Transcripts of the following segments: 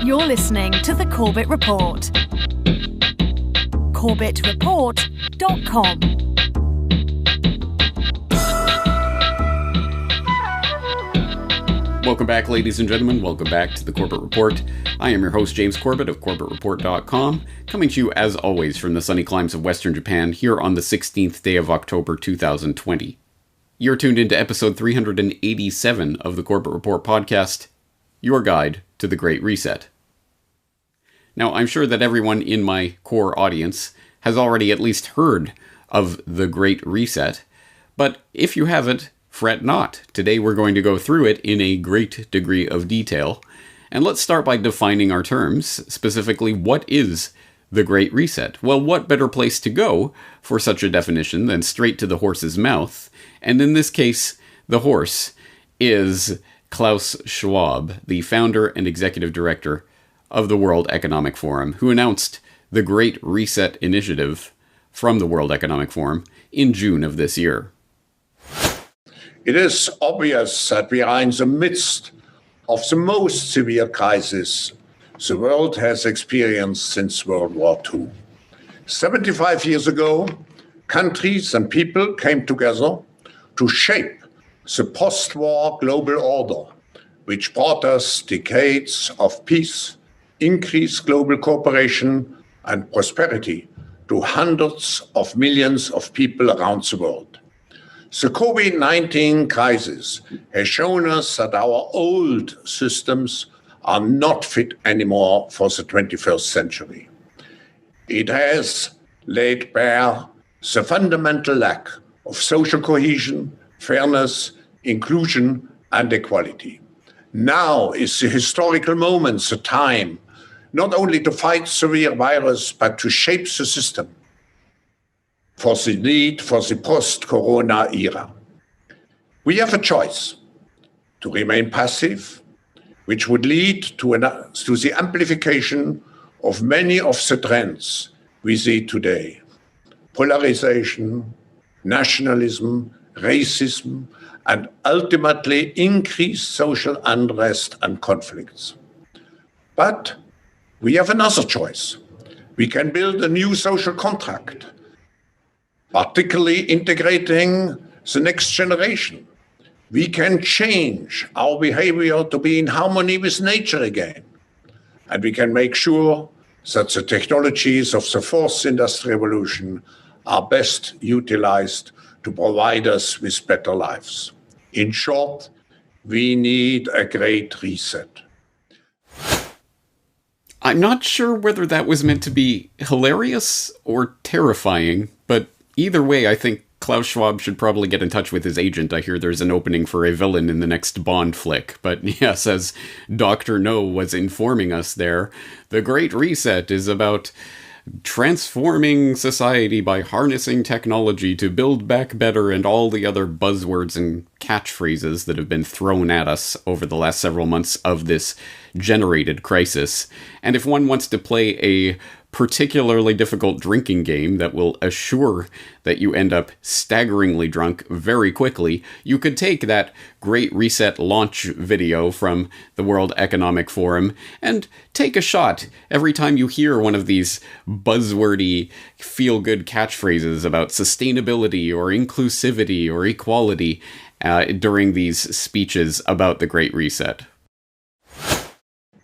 You're listening to The Corbett Report. CorbettReport.com. Welcome back, ladies and gentlemen. Welcome back to The Corbett Report. I am your host, James Corbett of CorbettReport.com, coming to you, as always, from the sunny climes of Western Japan, here on the 16th day of October, 2020. You're tuned into episode 387 of the Corbett Report podcast, your guide to the Great Reset. Now, I'm sure that everyone in my core audience has already at least heard of the Great Reset, but if you haven't, fret not. Today we're going to go through it in a great degree of detail, and let's start by defining our terms. Specifically, what is the Great Reset? Well, what better place to go for such a definition than straight to the horse's mouth? And in this case, the horse is Klaus Schwab, the founder and executive director of the World Economic Forum, who announced the Great Reset Initiative from the World Economic Forum in June of this year. It is obvious that we are in the midst of the most severe crisis the world has experienced since World War II. 75 years ago, countries and people came together to shape the post-war global order, which brought us decades of peace, increased global cooperation, and prosperity to hundreds of millions of people around the world. The COVID-19 crisis has shown us that our old systems are not fit anymore for the 21st century. It has laid bare the fundamental lack of social cohesion, fairness, inclusion, and equality. Now is the historical moment, the time, not only to fight severe virus, but to shape the system for the need for the post-corona era. We have a choice to remain passive, which would lead to the amplification of many of the trends we see today: polarization, nationalism, racism, and ultimately increased social unrest and conflicts. But we have another choice. We can build a new social contract, particularly integrating the next generation. We can change our behavior to be in harmony with nature again. And we can make sure that the technologies of the fourth industrial revolution are best utilized to provide us with better lives. In short, we need a great reset. I'm not sure whether that was meant to be hilarious or terrifying, but either way, I think Klaus Schwab should probably get in touch with his agent. I hear there's an opening for a villain in the next Bond flick. But yes, as Dr. No was informing us there, the Great Reset is about transforming society by harnessing technology to build back better, and all the other buzzwords and catchphrases that have been thrown at us over the last several months of this generated crisis. And if one wants to play a particularly difficult drinking game that will assure that you end up staggeringly drunk very quickly, you could take that Great Reset launch video from the World Economic Forum and take a shot every time you hear one of these buzzwordy, feel-good catchphrases about sustainability or inclusivity or equality during these speeches about the Great Reset.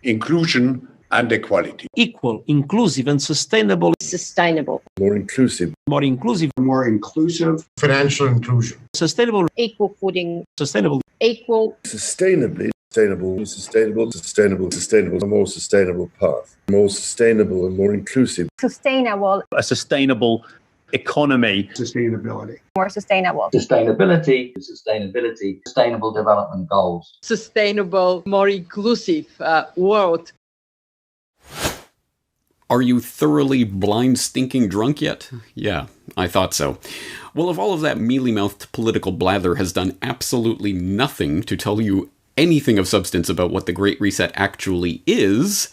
Inclusion and equality. Equal, inclusive, and sustainable. Sustainable. More inclusive. More inclusive. More inclusive. Financial inclusion. Sustainable. Equal footing. Sustainable. Equal. Sustainably. Sustainable. Sustainable. Sustainable. Sustainable. A more sustainable path. More sustainable and more inclusive. Sustainable. A sustainable economy. Sustainability. More sustainable. Sustainability. Sustainability. Sustainable development goals. Sustainable, more inclusive world. Are you thoroughly blind, stinking drunk yet? Yeah, I thought so. Well, if all of that mealy-mouthed political blather has done absolutely nothing to tell you anything of substance about what the Great Reset actually is,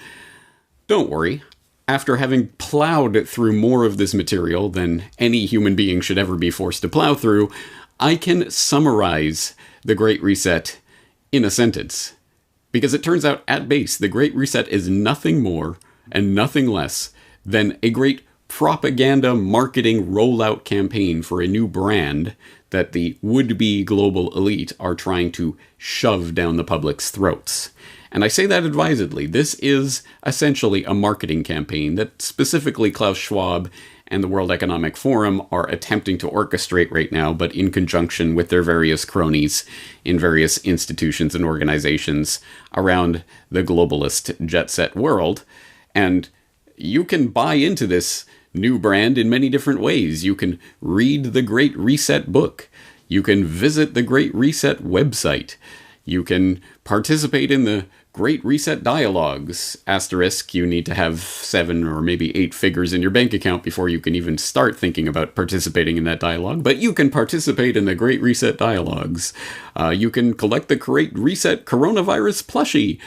don't worry. After having plowed through more of this material than any human being should ever be forced to plow through, I can summarize the Great Reset in a sentence. Because it turns out, at base, the Great Reset is nothing more and nothing less than a great propaganda marketing rollout campaign for a new brand that the would-be global elite are trying to shove down the public's throats. And I say that advisedly. This is essentially a marketing campaign that specifically Klaus Schwab and the World Economic Forum are attempting to orchestrate right now, but in conjunction with their various cronies in various institutions and organizations around the globalist jet-set world. And you can buy into this new brand in many different ways. You can read the Great Reset book. You can visit the Great Reset website. You can participate in the Great Reset dialogues. Asterisk, you need to have 7 or maybe 8 figures in your bank account before you can even start thinking about participating in that dialogue. But you can participate in the Great Reset dialogues. You can collect the Great Reset coronavirus plushie.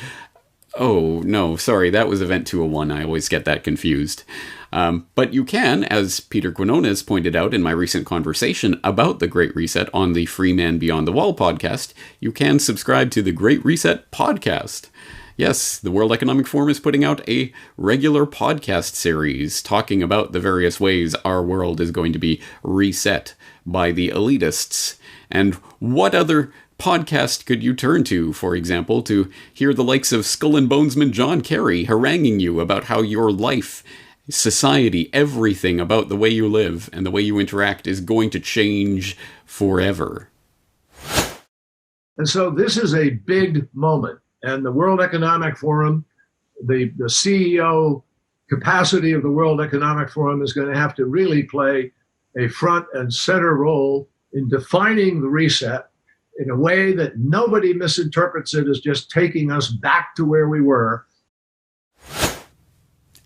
Oh, no, sorry, that was Event 201. I always get that confused. But you can, as Peter Quinones pointed out in my recent conversation about the Great Reset on the Free Man Beyond the Wall podcast, you can subscribe to the Great Reset podcast. Yes, the World Economic Forum is putting out a regular podcast series talking about the various ways our world is going to be reset by the elitists. And what other podcast could you turn to, for example, to hear the likes of Skull and Bonesman John Kerry haranguing you about how your life, society, everything about the way you live and the way you interact is going to change forever? And so this is a big moment. And the World Economic Forum, the CEO capacity of the World Economic Forum is going to have to really play a front and center role in defining the reset in a way that nobody misinterprets it as just taking us back to where we were.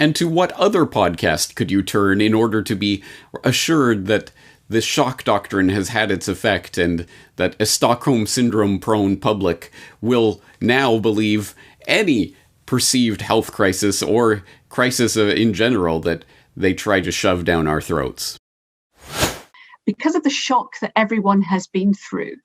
And to what other podcast could you turn in order to be assured that the shock doctrine has had its effect and that a Stockholm Syndrome-prone public will now believe any perceived health crisis or crisis in general that they try to shove down our throats? Because of the shock that everyone has been through,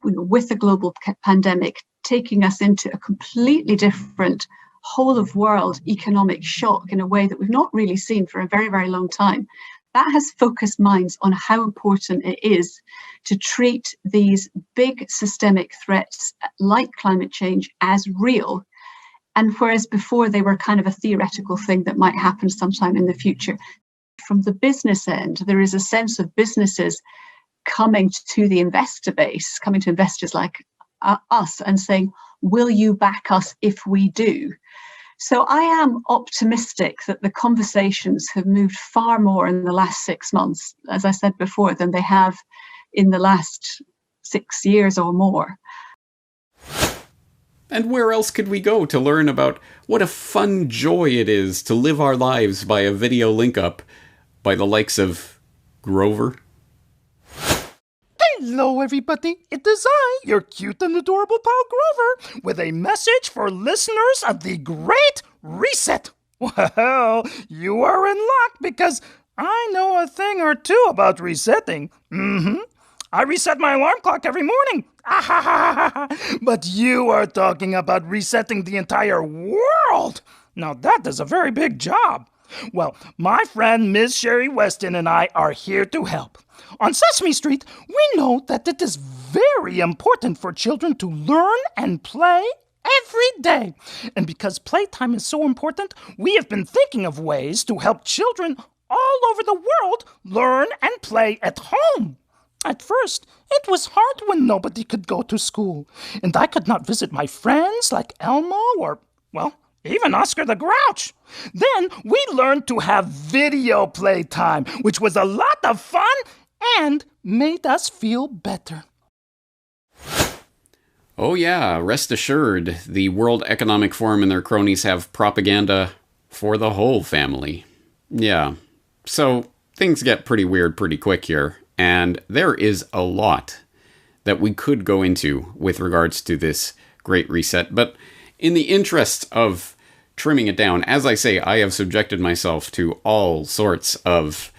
with the global pandemic taking us into a completely different whole of world economic shock in a way that we've not really seen for a very, very long time, that has focused minds on how important it is to treat these big systemic threats like climate change as real. And whereas before they were kind of a theoretical thing that might happen sometime in the future, from the business end, there is a sense of businesses coming to the investor base, coming to investors like us and saying, will you back us if we do? So I am optimistic that the conversations have moved far more in the last 6 months, as I said before, than they have in the last 6 years or more. And where else could we go to learn about what a fun joy it is to live our lives by a video link up by the likes of Grover? Hello, everybody. It is I, your cute and adorable pal Grover, with a message for listeners of the Great Reset. Well, you are in luck because I know a thing or two about resetting. I reset my alarm clock every morning. But you are talking about resetting the entire world. Now that is a very big job. Well, my friend Ms. Sherry Weston and I are here to help. On Sesame Street, we know that it is very important for children to learn and play every day. And because playtime is so important, we have been thinking of ways to help children all over the world learn and play at home. At first, it was hard when nobody could go to school, and I could not visit my friends like Elmo or, well, even Oscar the Grouch. Then we learned to have video playtime, which was a lot of fun and made us feel better. Oh yeah, rest assured, the World Economic Forum and their cronies have propaganda for the whole family. Yeah, so things get pretty weird pretty quick here, and there is a lot that we could go into with regards to this Great Reset, but in the interest of trimming it down, as I say, I have subjected myself to all sorts of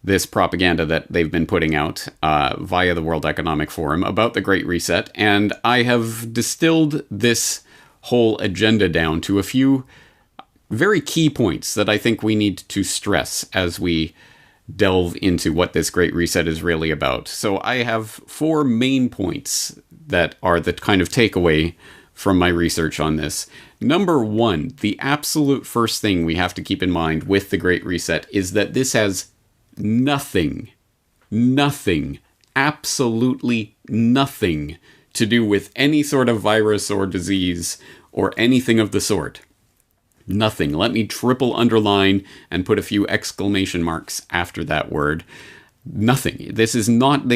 this propaganda that they've been putting out via the World Economic Forum about the Great Reset, and I have distilled this whole agenda down to a few very key points that I think we need to stress as we delve into what this Great Reset is really about. So I have 4 main points that are the kind of takeaway from my research on this. Number 1, the absolute first thing we have to keep in mind with the Great Reset is that this has nothing, absolutely nothing to do with any sort of virus or disease or anything of the sort. Nothing. Let me triple underline and put a few exclamation marks after that word. Nothing. This is not...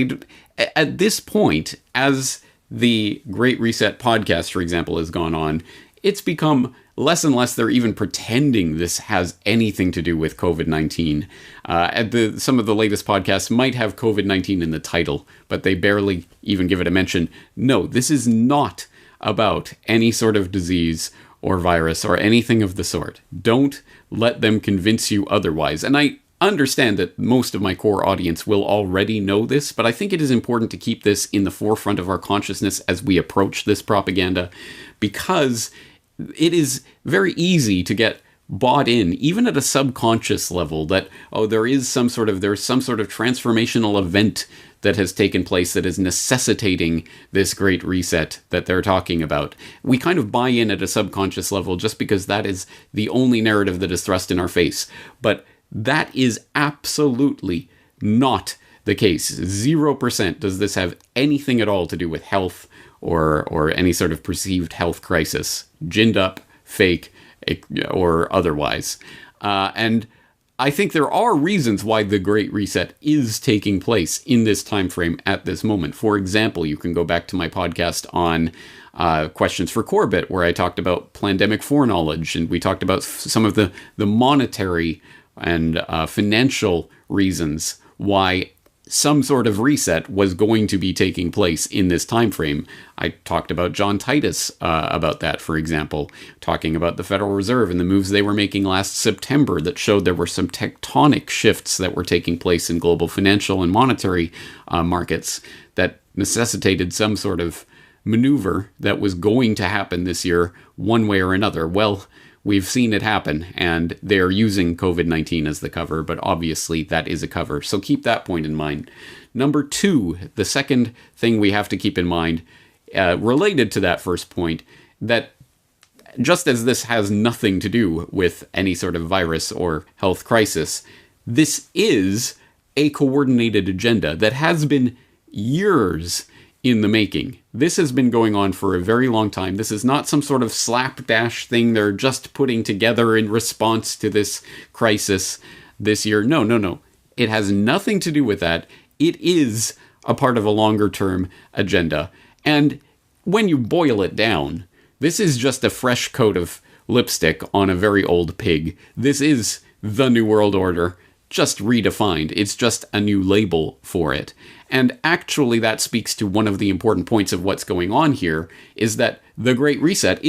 At this point, as the Great Reset podcast, for example, has gone on, it's become less and less they're even pretending this has anything to do with COVID-19. Some of the latest podcasts might have COVID-19 in the title, but they barely even give it a mention. No, this is not about any sort of disease or virus or anything of the sort. Don't let them convince you otherwise. And I understand that most of my core audience will already know this, but I think it is important to keep this in the forefront of our consciousness as we approach this propaganda, because it is very easy to get bought in, even at a subconscious level, that, oh, there's some sort of transformational event that has taken place that is necessitating this Great Reset that they're talking about. We kind of buy in at a subconscious level just because that is the only narrative that is thrust in our face. But that is absolutely not the case. 0% does this have anything at all to do with health or any sort of perceived health crisis, ginned up, fake, or otherwise. And I think there are reasons why the Great Reset is taking place in this time frame at this moment. For example, you can go back to my podcast on Questions for Corbett, where I talked about pandemic foreknowledge, and we talked about some of the monetary and financial reasons why some sort of reset was going to be taking place in this time frame. I talked about John Titus about that, for example, talking about the Federal Reserve and the moves they were making last September that showed there were some tectonic shifts that were taking place in global financial and monetary markets that necessitated some sort of maneuver that was going to happen this year one way or another. Well, we've seen it happen, and they're using COVID-19 as the cover, but obviously that is a cover. So keep that point in mind. Number 2, the second thing we have to keep in mind, related to that first point, that just as this has nothing to do with any sort of virus or health crisis, this is a coordinated agenda that has been years in the making. This has been going on for a very long time. This is not some sort of slapdash thing they're just putting together in response to this crisis this year. No. It has nothing to do with that. It is a part of a longer term agenda. And when you boil it down, this is just a fresh coat of lipstick on a very old pig. This is the New World Order, just redefined. It's just a new label for it. And actually that speaks to one of the important points of what's going on here, is that the Great Reset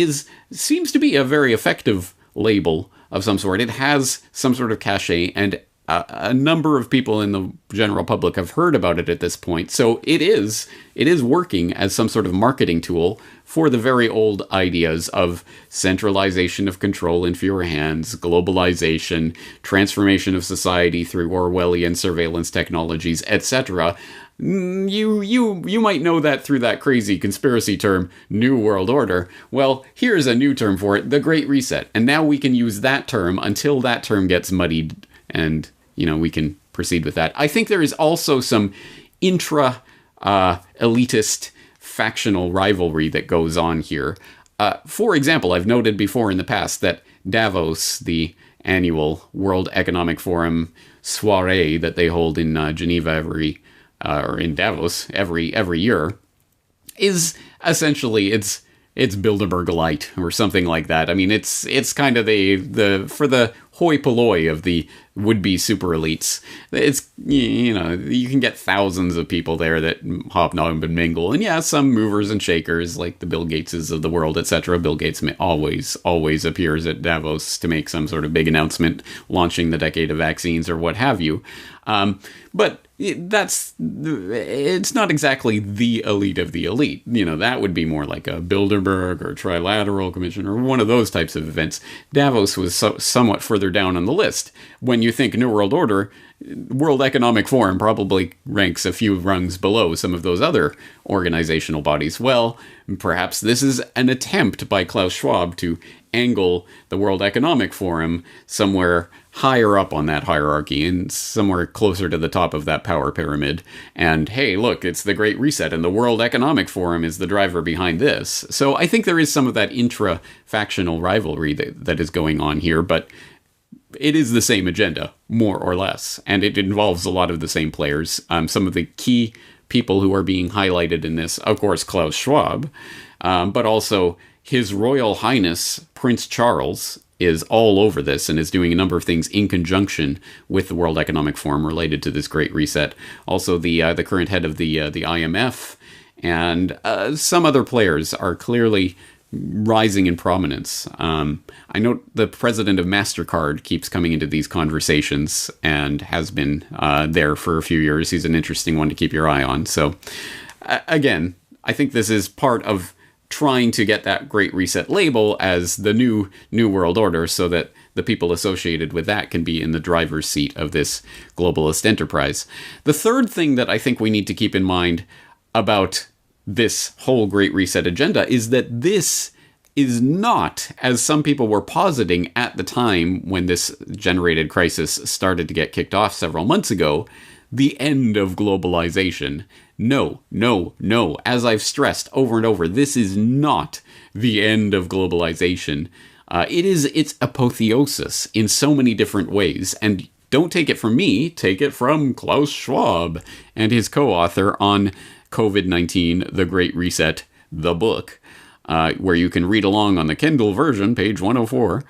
seems to be a very effective label of some sort. It has some sort of cachet, and a number of people in the general public have heard about it at this point. So it is working as some sort of marketing tool for the very old ideas of centralization of control in fewer hands, globalization, transformation of society through Orwellian surveillance technologies, etc. You might know that through that crazy conspiracy term, New World Order. Well, here's a new term for it, the Great Reset. And now we can use that term until that term gets muddied and, we can proceed with that. I think there is also some elitist factional rivalry that goes on here. For example, I've noted before in the past that Davos, the annual World Economic Forum soiree that they hold in Geneva in Davos every year, is essentially it's Bilderberg light or something like that. I mean, it's kind of the for the hoi polloi of the would-be super elites. It's, you know, you can get thousands of people there that hobnob and mingle. And yeah, some movers and shakers like the Bill Gateses of the world, etc. Bill Gates always appears at Davos to make some sort of big announcement launching the decade of vaccines or what have you. But it's not exactly the elite of the elite. You know, that would be more like a Bilderberg or Trilateral Commission or one of those types of events. Davos was somewhat further down on the list. When you think New World Order, World Economic Forum probably ranks a few rungs below some of those other organizational bodies. Well, perhaps this is an attempt by Klaus Schwab to angle the World Economic Forum somewhere higher up on that hierarchy and somewhere closer to the top of that power pyramid. And hey, look, it's the Great Reset and the World Economic Forum is the driver behind this. So I think there is some of that intra-factional rivalry that is going on here, but it is the same agenda, more or less, and it involves a lot of the same players. Some of the key people who are being highlighted in this, of course, Klaus Schwab, but also His Royal Highness Prince Charles is all over this and is doing a number of things in conjunction with the World Economic Forum related to this Great Reset. Also, the current head of the IMF and some other players are clearly rising in prominence. I note the president of MasterCard keeps coming into these conversations and has been there for a few years. He's an interesting one to keep your eye on. So, again, I think this is part of trying to get that Great Reset label as the new world order so that the people associated with that can be in the driver's seat of this globalist enterprise. The third thing that I think we need to keep in mind about this whole Great Reset agenda is that this is not, as some people were positing at the time when this generated crisis started to get kicked off several months ago, the end of globalization. No. As I've stressed over and over, this is not the end of globalization. It is its apotheosis in so many different ways. And don't take it from me, take it from Klaus Schwab and his co-author on COVID-19, The Great Reset, the book, where you can read along on the Kindle version, page 104,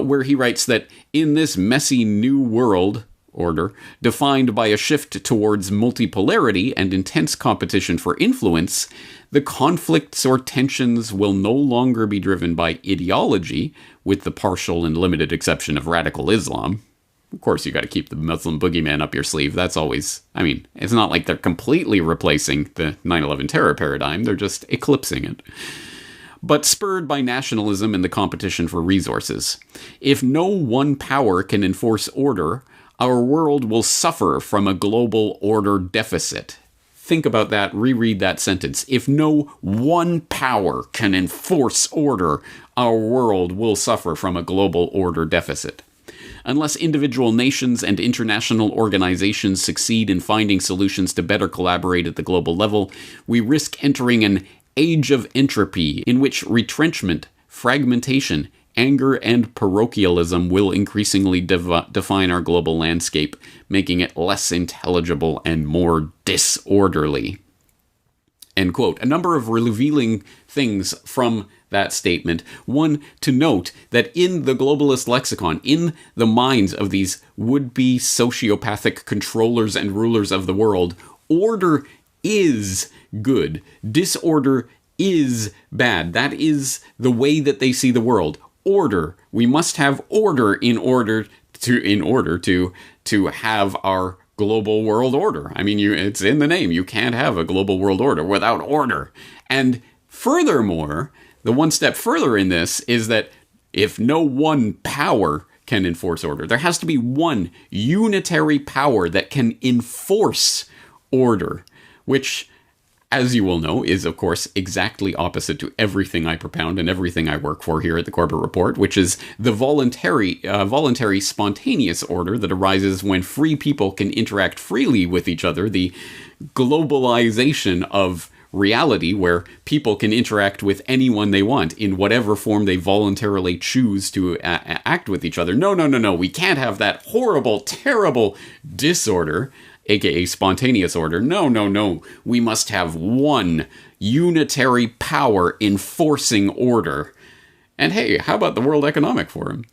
where he writes that in this messy new world order, defined by a shift towards multipolarity and intense competition for influence, the conflicts or tensions will no longer be driven by ideology, with the partial and limited exception of radical Islam. Of course, you got to keep the Muslim boogeyman up your sleeve. That's always, I mean, it's not like they're completely replacing the 9/11 terror paradigm. They're just eclipsing it. But spurred by nationalism and the competition for resources. If no one power can enforce order, our world will suffer from a global order deficit. Think about that, reread that sentence. If no one power can enforce order, our world will suffer from a global order deficit. Unless individual nations and international organizations succeed in finding solutions to better collaborate at the global level, we risk entering an age of entropy in which retrenchment, fragmentation, anger, and parochialism will increasingly define our global landscape, making it less intelligible and more disorderly. End quote. A number of revealing things from that statement. One, to note that in the globalist lexicon, in the minds of these would-be sociopathic controllers and rulers of the world, order is good. Disorder is bad. That is the way that they see the world. Order. We must have order in order to have our global world order. I mean, it's in the name. You can't have a global world order without order. And furthermore, the one step further in this is that if no one power can enforce order, there has to be one unitary power that can enforce order, which, as you will know, is, of course, exactly opposite to everything I propound and everything I work for here at the Corbett Report, which is the voluntary, spontaneous order that arises when free people can interact freely with each other, the globalization of reality where people can interact with anyone they want in whatever form they voluntarily choose to act with each other. No. We can't have that horrible, terrible disorder, aka spontaneous order. No. We must have one unitary power enforcing order. And hey, how about the World Economic Forum?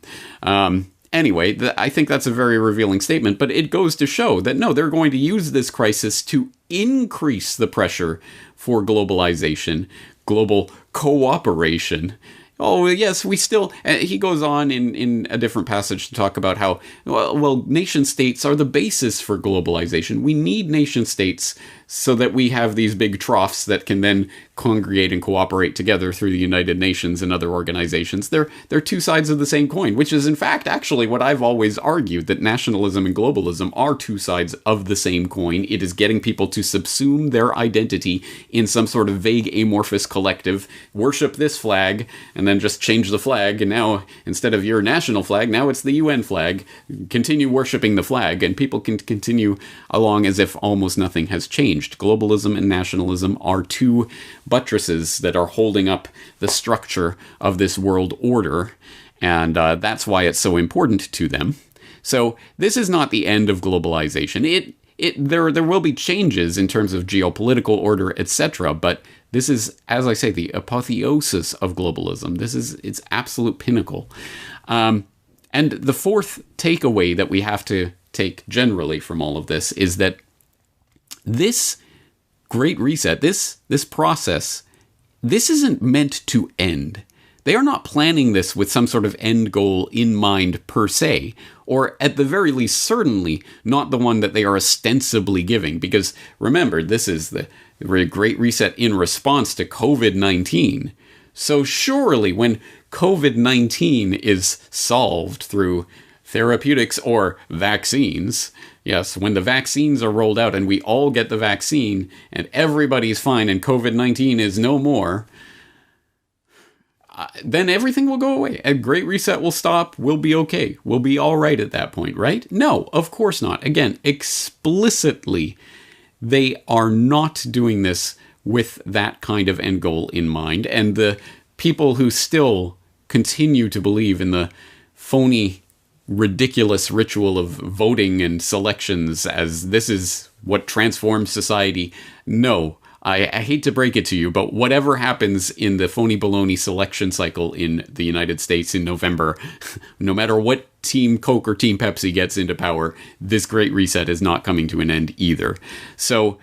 Anyway, I think that's a very revealing statement, but it goes to show that no, they're going to use this crisis to increase the pressure for globalization, global cooperation. Oh, yes, we still... he goes on in a different passage to talk about how, well, nation states are the basis for globalization. We need nation states so that we have these big troughs that can then congregate and cooperate together through the United Nations and other organizations. They're two sides of the same coin, which is in fact actually what I've always argued, that nationalism and globalism are two sides of the same coin. It is getting people to subsume their identity in some sort of vague amorphous collective, worship this flag, and then just change the flag, and now instead of your national flag, now it's the UN flag. Continue worshiping the flag, and people can continue along as if almost nothing has changed. Globalism and nationalism are two buttresses that are holding up the structure of this world order, and that's why it's so important to them. So this is not the end of globalization. There will be changes in terms of geopolitical order, etc., but this is, as I say, the apotheosis of globalism. This is its absolute pinnacle. And the fourth takeaway that we have to take generally from all of this is that this Great Reset, this process, this isn't meant to end. They are not planning this with some sort of end goal in mind per se, or at the very least, certainly not the one that they are ostensibly giving. Because remember, this is the Great Reset in response to COVID-19. So surely when COVID-19 is solved through therapeutics or vaccines, yes, when the vaccines are rolled out and we all get the vaccine and everybody's fine and COVID-19 is no more, then everything will go away. A Great Reset will stop. We'll be okay. We'll be all right at that point, right? No, of course not. Again, explicitly, they are not doing this with that kind of end goal in mind. And the people who still continue to believe in the phony, ridiculous ritual of voting and selections as this is what transforms society, no. I hate to break it to you, but whatever happens in the phony baloney selection cycle in the United States in November, no matter what Team Coke or Team Pepsi gets into power, this Great Reset is not coming to an end either. So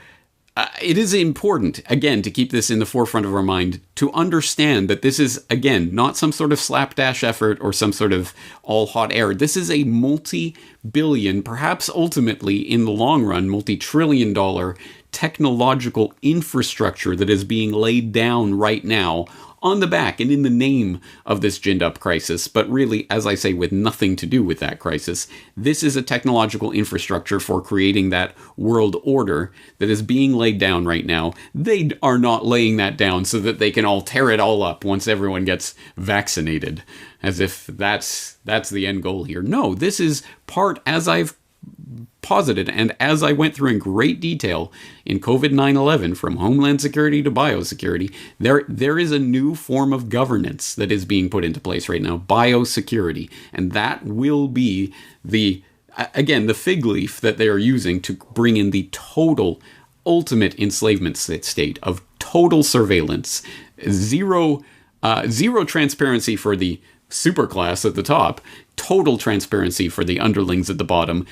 it is important, again, to keep this in the forefront of our mind, to understand that this is, again, not some sort of slapdash effort or some sort of all hot air. This is a multi-billion, perhaps ultimately, in the long run, multi-trillion-dollar technological infrastructure that is being laid down right now on the back and in the name of this ginned up crisis, but really, as I say, with nothing to do with that crisis. This is a technological infrastructure for creating that world order that is being laid down right now. They are not laying that down so that they can all tear it all up once everyone gets vaccinated, as if that's the end goal here. No, this is part, as I've posited, and as I went through in great detail in COVID-9/11, from Homeland Security to biosecurity, there is a new form of governance that is being put into place right now, biosecurity, and that will be the fig leaf that they are using to bring in the total, ultimate enslavement state of total surveillance, zero transparency for the superclass at the top, total transparency for the underlings at the bottom,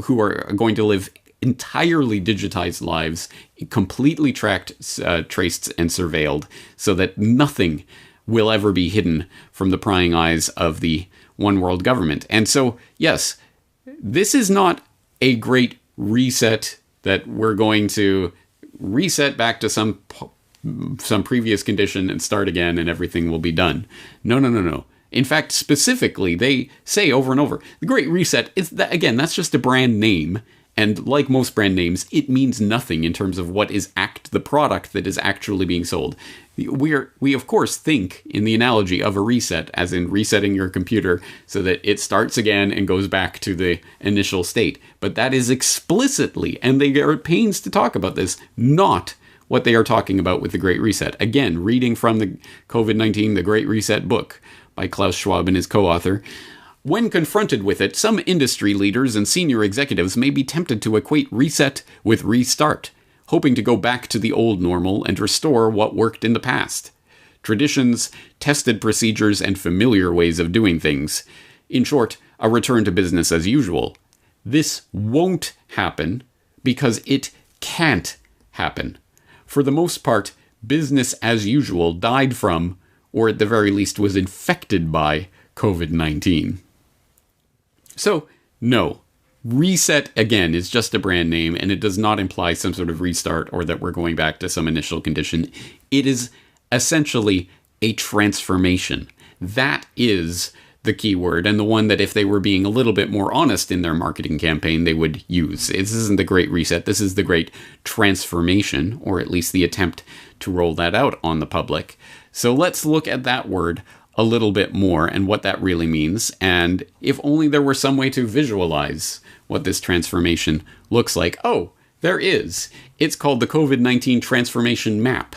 who are going to live entirely digitized lives, completely tracked, traced, and surveilled, so that nothing will ever be hidden from the prying eyes of the one world government. And so, yes, this is not a great reset that we're going to reset back to some previous condition and start again and everything will be done. No. In fact, specifically, they say over and over, the Great Reset is that, again, that's just a brand name. And like most brand names, it means nothing in terms of what is the product that is actually being sold. We of course think in the analogy of a reset, as in resetting your computer so that it starts again and goes back to the initial state. But that is explicitly, and they are at pains to talk about this, not what they are talking about with the Great Reset. Again, reading from the COVID-19, the Great Reset book by Klaus Schwab and his co-author. When confronted with it, some industry leaders and senior executives may be tempted to equate reset with restart, hoping to go back to the old normal and restore what worked in the past. Traditions, tested procedures, and familiar ways of doing things. In short, a return to business as usual. This won't happen because it can't happen. For the most part, business as usual died from, or at the very least was infected by, COVID-19. So, no. Reset, again, is just a brand name, and it does not imply some sort of restart or that we're going back to some initial condition. It is essentially a transformation. That is the key word, and the one that if they were being a little bit more honest in their marketing campaign, they would use. This isn't the Great Reset, this is the Great Transformation, or at least the attempt to roll that out on the public. So let's look at that word a little bit more and what that really means, and if only there were some way to visualize what this transformation looks like. Oh, there is. It's called the COVID-19 Transformation Map,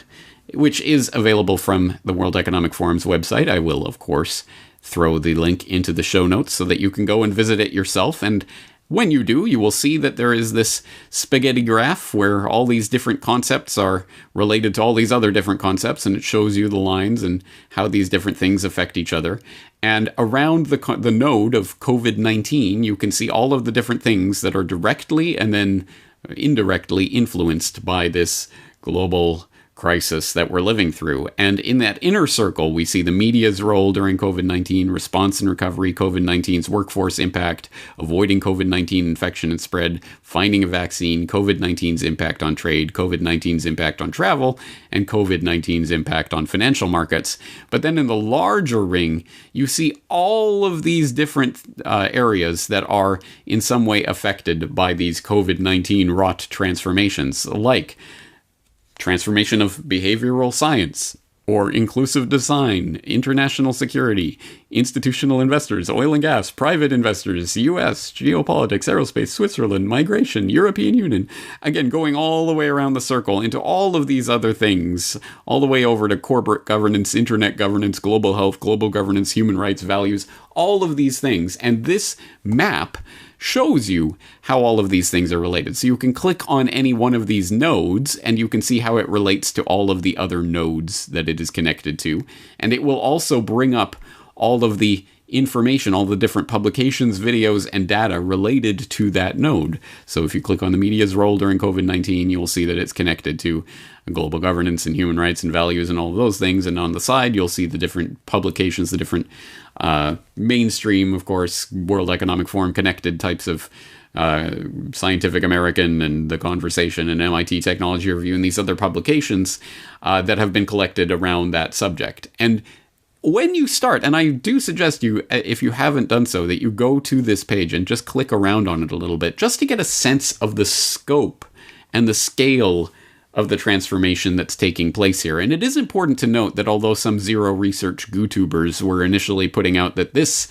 which is available from the World Economic Forum's website. I will, of course, throw the link into the show notes so that you can go and visit it yourself. And when you do, you will see that there is this spaghetti graph where all these different concepts are related to all these other different concepts, and it shows you the lines and how these different things affect each other. And around the node of COVID-19, you can see all of the different things that are directly and then indirectly influenced by this global crisis that we're living through. And in that inner circle, we see the media's role during COVID-19, response and recovery, COVID-19's workforce impact, avoiding COVID-19 infection and spread, finding a vaccine, COVID-19's impact on trade, COVID-19's impact on travel, and COVID-19's impact on financial markets. But then in the larger ring, you see all of these different areas that are in some way affected by these COVID-19 wrought transformations, like transformation of behavioral science, or inclusive design, international security, institutional investors, oil and gas, private investors, US, geopolitics, aerospace, Switzerland, migration, European Union. Again, going all the way around the circle into all of these other things, all the way over to corporate governance, internet governance, global health, global governance, human rights, values, all of these things. And this map shows you how all of these things are related. So you can click on any one of these nodes and you can see how it relates to all of the other nodes that it is connected to. And it will also bring up all of the information, all the different publications, videos, and data related to that node. So if you click on the media's role during COVID-19, you will see that it's connected to global governance and human rights and values and all of those things. And on the side, you'll see the different publications, the different mainstream, of course, World Economic Forum connected types of Scientific American and The Conversation and MIT Technology Review and these other publications that have been collected around that subject. And when you start, and I do suggest you, if you haven't done so, that you go to this page and just click around on it a little bit, just to get a sense of the scope and the scale of the transformation that's taking place here. And it is important to note that although some zero research YouTubers were initially putting out that this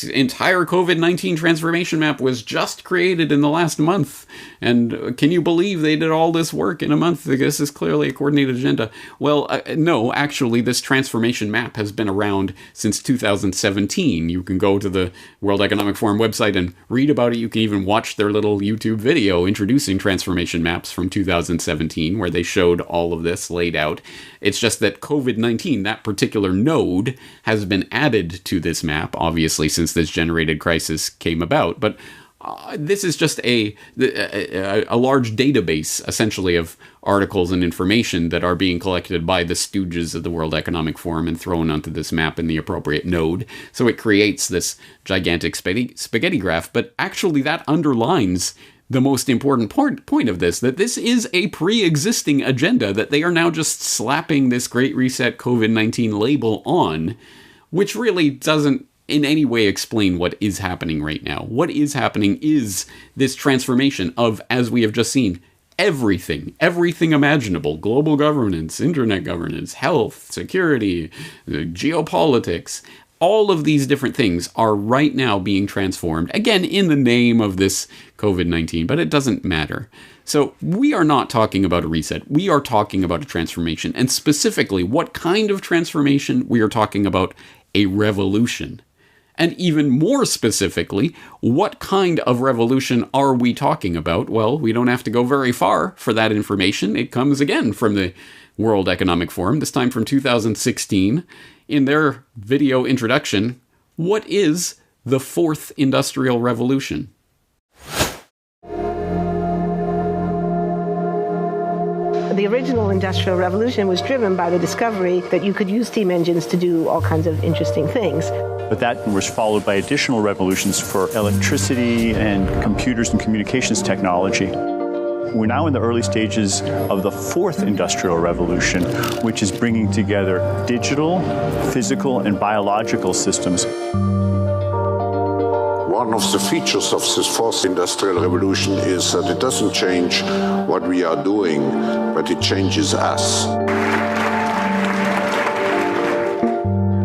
entire COVID-19 transformation map was just created in the last month, and can you believe they did all this work in a month? This is clearly a coordinated agenda. Well, no, actually, this transformation map has been around since 2017. You can go to the World Economic Forum website and read about it. You can even watch their little YouTube video introducing transformation maps from 2017, where they showed all of this laid out. It's just that COVID-19, that particular node, has been added to this map, obviously, since this generated crisis came about. But this is just a large database, essentially, of articles and information that are being collected by the stooges of the World Economic Forum and thrown onto this map in the appropriate node. So it creates this gigantic spaghetti graph. But actually, that underlines the most important point of this, that this is a pre-existing agenda that they are now just slapping this Great Reset COVID-19 label on, which really doesn't in any way explain what is happening right now. What is happening is this transformation of, as we have just seen, everything imaginable: global governance, internet governance, health, security, geopolitics. All of these different things are right now being transformed, again, in the name of this COVID-19, but it doesn't matter. So we are not talking about a reset. We are talking about a transformation. And specifically, what kind of transformation? We are talking about a revolution. And even more specifically, what kind of revolution are we talking about? Well, we don't have to go very far for that information. It comes again from the World Economic Forum, this time from 2016. In their video introduction, what is the fourth industrial revolution? The original Industrial Revolution was driven by the discovery that you could use steam engines to do all kinds of interesting things. But that was followed by additional revolutions for electricity and computers and communications technology. We're now in the early stages of the fourth industrial revolution, which is bringing together digital, physical, and biological systems. One of the features of this fourth industrial revolution is that it doesn't change what we are doing, but it changes us.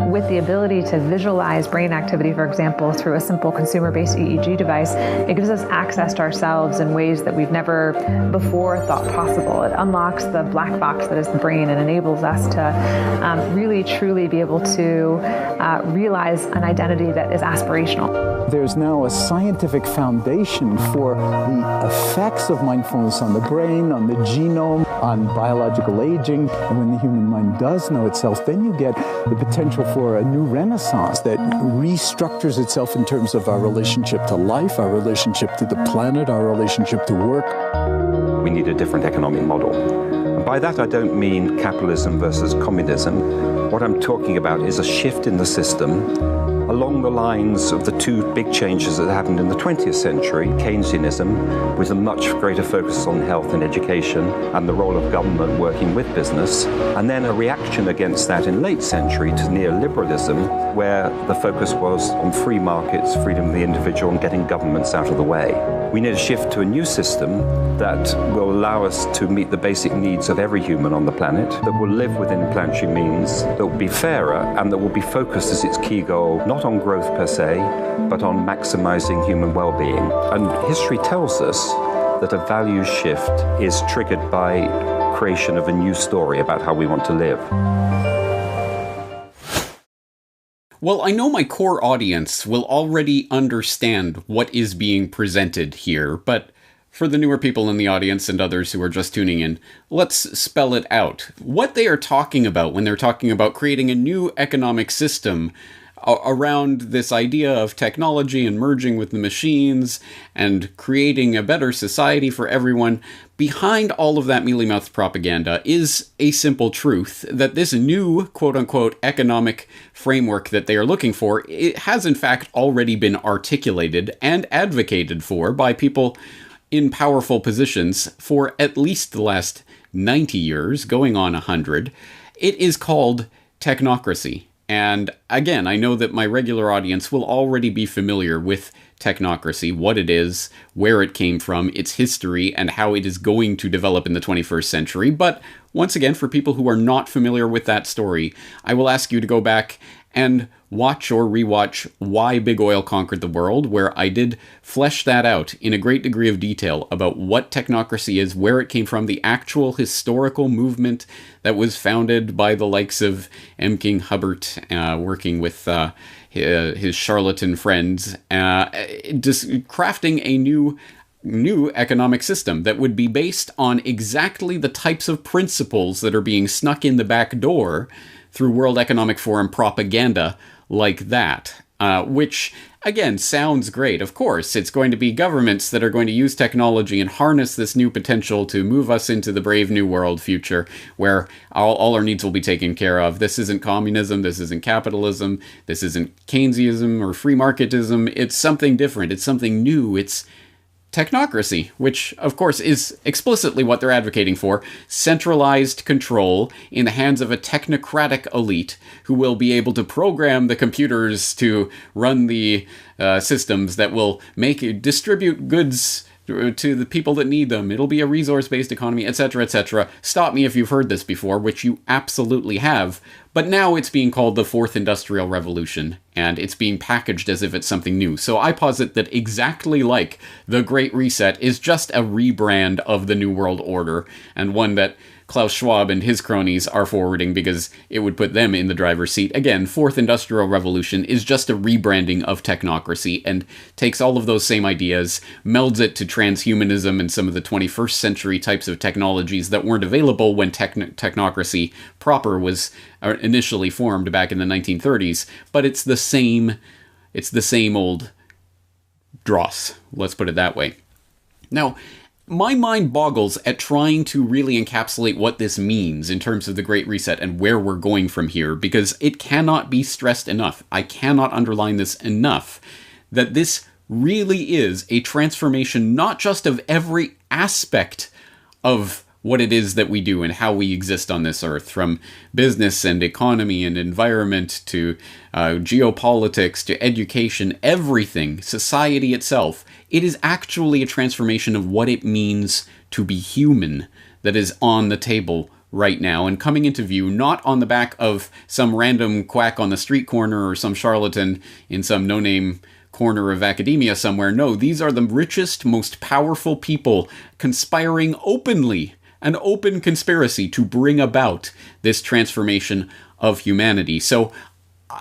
With the ability to visualize brain activity, for example, through a simple consumer-based EEG device, it gives us access to ourselves in ways that we've never before thought possible. It unlocks the black box that is the brain and enables us to really, truly be able to realize an identity that is aspirational. There's now a scientific foundation for the effects of mindfulness on the brain, on the genome, on biological aging. And when the human mind does know itself, then you get the potential for a new renaissance that restructures itself in terms of our relationship to life, our relationship to the planet, our relationship to work. We need a different economic model. And by that I don't mean capitalism versus communism. What I'm talking about is a shift in the system along the lines of the two big changes that happened in the 20th century, Keynesianism, with a much greater focus on health and education and the role of government working with business, and then a reaction against that in late century to neoliberalism, where the focus was on free markets, freedom of the individual, and getting governments out of the way. We need a shift to a new system that will allow us to meet the basic needs of every human on the planet, that will live within planetary means, that will be fairer, and that will be focused as its key goal, not on growth per se, but on maximizing human well-being. And history tells us that a values shift is triggered by creation of a new story about how we want to live. Well, I know my core audience will already understand what is being presented here, but for the newer people in the audience and others who are just tuning in, let's spell it out. What they are talking about when they're talking about creating a new economic system around this idea of technology and merging with the machines and creating a better society for everyone, behind all of that mealy-mouthed propaganda is a simple truth that this new quote-unquote economic framework that they are looking for, it has in fact already been articulated and advocated for by people in powerful positions for at least the last 90 years, going on 100. It is called technocracy. And again, I know that my regular audience will already be familiar with technocracy, what it is, where it came from, its history, and how it is going to develop in the 21st century. But once again, for people who are not familiar with that story, I will ask you to go back and watch or rewatch Why Big Oil Conquered the World, where I did flesh that out in a great degree of detail about what technocracy is, where it came from, the actual historical movement that was founded by the likes of M. King Hubbard, working with his charlatan friends, just crafting a new economic system that would be based on exactly the types of principles that are being snuck in the back door through World Economic Forum propaganda like that, which, again, sounds great. Of course, it's going to be governments that are going to use technology and harness this new potential to move us into the brave new world future where all our needs will be taken care of. This isn't communism, this isn't capitalism, this isn't Keynesianism or free marketism. It's something different, it's something new, it's technocracy, which, of course, is explicitly what they're advocating for. Centralized control in the hands of a technocratic elite who will be able to program the computers to run the systems that will distribute goods to the people that need them. It'll be a resource-based economy, etc., etc. Stop me if you've heard this before, which you absolutely have. But now it's being called the Fourth Industrial Revolution, and it's being packaged as if it's something new. So I posit that exactly like the Great Reset is just a rebrand of the New World Order, and one that Klaus Schwab and his cronies are forwarding because it would put them in the driver's seat. Again, Fourth Industrial Revolution is just a rebranding of technocracy and takes all of those same ideas, melds it to transhumanism and some of the 21st century types of technologies that weren't available when technocracy proper was initially formed back in the 1930s, but it's the same It's the same old dross, let's put it that way. Now, my mind boggles at trying to really encapsulate what this means in terms of the Great Reset and where we're going from here, because it cannot be stressed enough. I cannot underline this enough, that this really is a transformation not just of every aspect of what it is that we do and how we exist on this earth, from business and economy and environment to geopolitics to education, everything, society itself. It is actually a transformation of what it means to be human that is on the table right now and coming into view, not on the back of some random quack on the street corner or some charlatan in some no-name corner of academia somewhere. No, these are the richest, most powerful people conspiring openly, an open conspiracy to bring about this transformation of humanity. So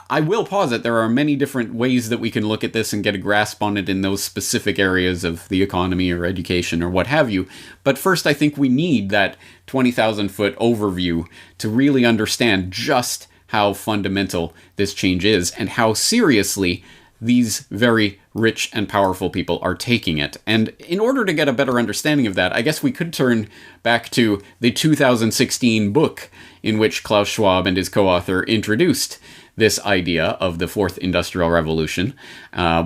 I will posit there are many different ways that we can look at this and get a grasp on it in those specific areas of the economy or education or what have you. But first, I think we need that 20,000-foot overview to really understand just how fundamental this change is and how seriously these very rich and powerful people are taking it. And in order to get a better understanding of that, I guess we could turn back to the 2016 book in which Klaus Schwab and his co-author introduced this idea of the Fourth Industrial Revolution,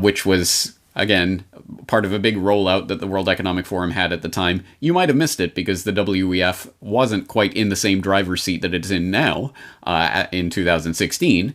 which was, again, part of a big rollout that the World Economic Forum had at the time. You might have missed it because the WEF wasn't quite in the same driver's seat that it's in now in 2016.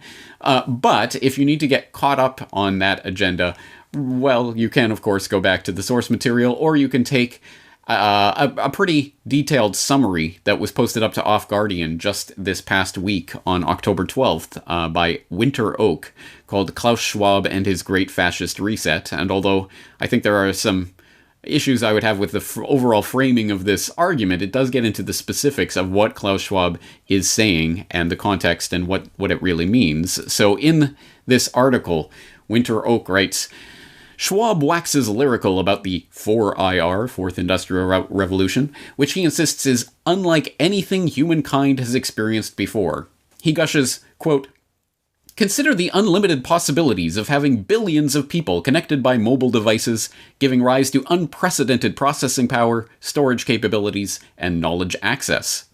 But if you need to get caught up on that agenda, well, you can, of course, go back to the source material, or you can take a pretty detailed summary that was posted up to Off Guardian just this past week on October 12th by Winter Oak, called Klaus Schwab and His Great Fascist Reset. And although I think there are some issues I would have with the overall framing of this argument, it does get into the specifics of what Klaus Schwab is saying and the context and what it really means. So in this article, Winter Oak writes, Schwab waxes lyrical about the 4IR, Fourth Industrial Revolution, which he insists is unlike anything humankind has experienced before. He gushes, quote, consider the unlimited possibilities of having billions of people connected by mobile devices, giving rise to unprecedented processing power, storage capabilities, and knowledge access.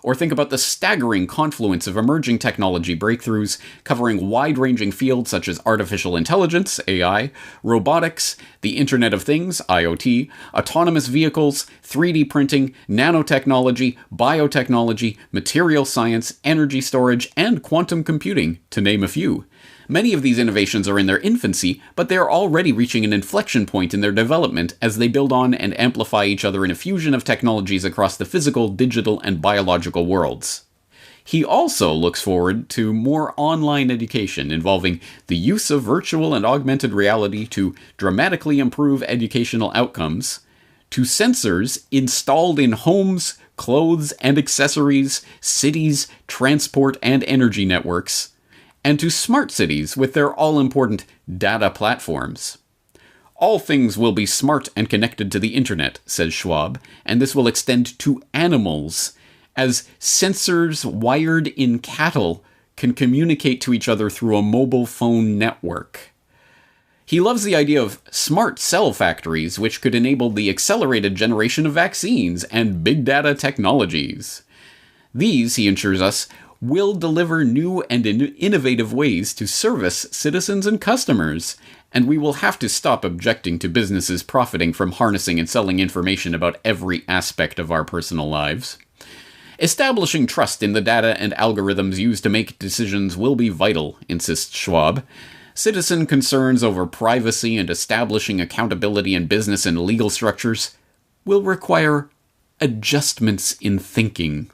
Or think about the staggering confluence of emerging technology breakthroughs covering wide-ranging fields such as artificial intelligence, AI, robotics, the Internet of Things, IoT, autonomous vehicles, 3D printing, nanotechnology, biotechnology, material science, energy storage, and quantum computing, to name a few. Many of these innovations are in their infancy, but they are already reaching an inflection point in their development as they build on and amplify each other in a fusion of technologies across the physical, digital, and biological worlds. He also looks forward to more online education involving the use of virtual and augmented reality to dramatically improve educational outcomes, to sensors installed in homes, clothes and accessories, cities, transport and energy networks, and to smart cities with their all-important data platforms. All things will be smart and connected to the internet, says Schwab, and this will extend to animals, as sensors wired in cattle can communicate to each other through a mobile phone network. He loves the idea of smart cell factories, which could enable the accelerated generation of vaccines and big data technologies. These, he assures us, will deliver new and innovative ways to service citizens and customers, and we will have to stop objecting to businesses profiting from harnessing and selling information about every aspect of our personal lives. Establishing trust in the data and algorithms used to make decisions will be vital, insists Schwab. Citizen concerns over privacy and establishing accountability in business and legal structures will require adjustments in thinking.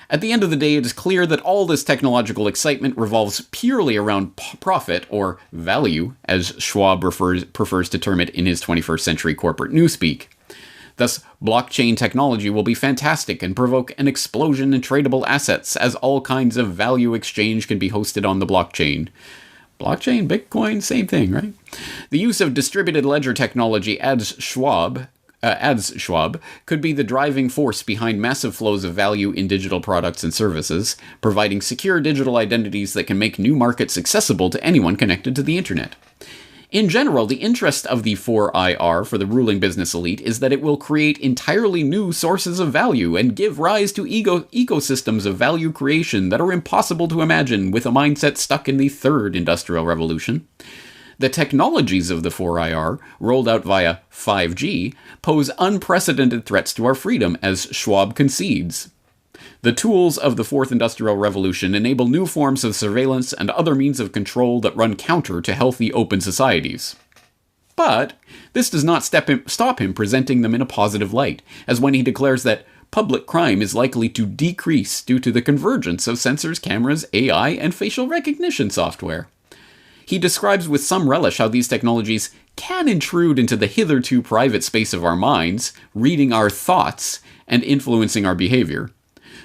At the end of the day, it is clear that all this technological excitement revolves purely around profit, or value, as Schwab prefers to term it in his 21st century corporate newspeak. Thus, blockchain technology will be fantastic and provoke an explosion in tradable assets, as all kinds of value exchange can be hosted on the blockchain. Blockchain, Bitcoin, same thing, right? The use of distributed ledger technology, adds Schwab, adds Schwab, could be the driving force behind massive flows of value in digital products and services, providing secure digital identities that can make new markets accessible to anyone connected to the internet. In general, the interest of the 4IR for the ruling business elite is that it will create entirely new sources of value and give rise to ecosystems of value creation that are impossible to imagine with a mindset stuck in the third industrial revolution. The technologies of the 4IR, rolled out via 5G, pose unprecedented threats to our freedom, as Schwab concedes. The tools of the Fourth Industrial Revolution enable new forms of surveillance and other means of control that run counter to healthy open societies. But this does not stop him presenting them in a positive light, as when he declares that public crime is likely to decrease due to the convergence of sensors, cameras, AI, and facial recognition software. He describes with some relish how these technologies can intrude into the hitherto private space of our minds, reading our thoughts, and influencing our behavior.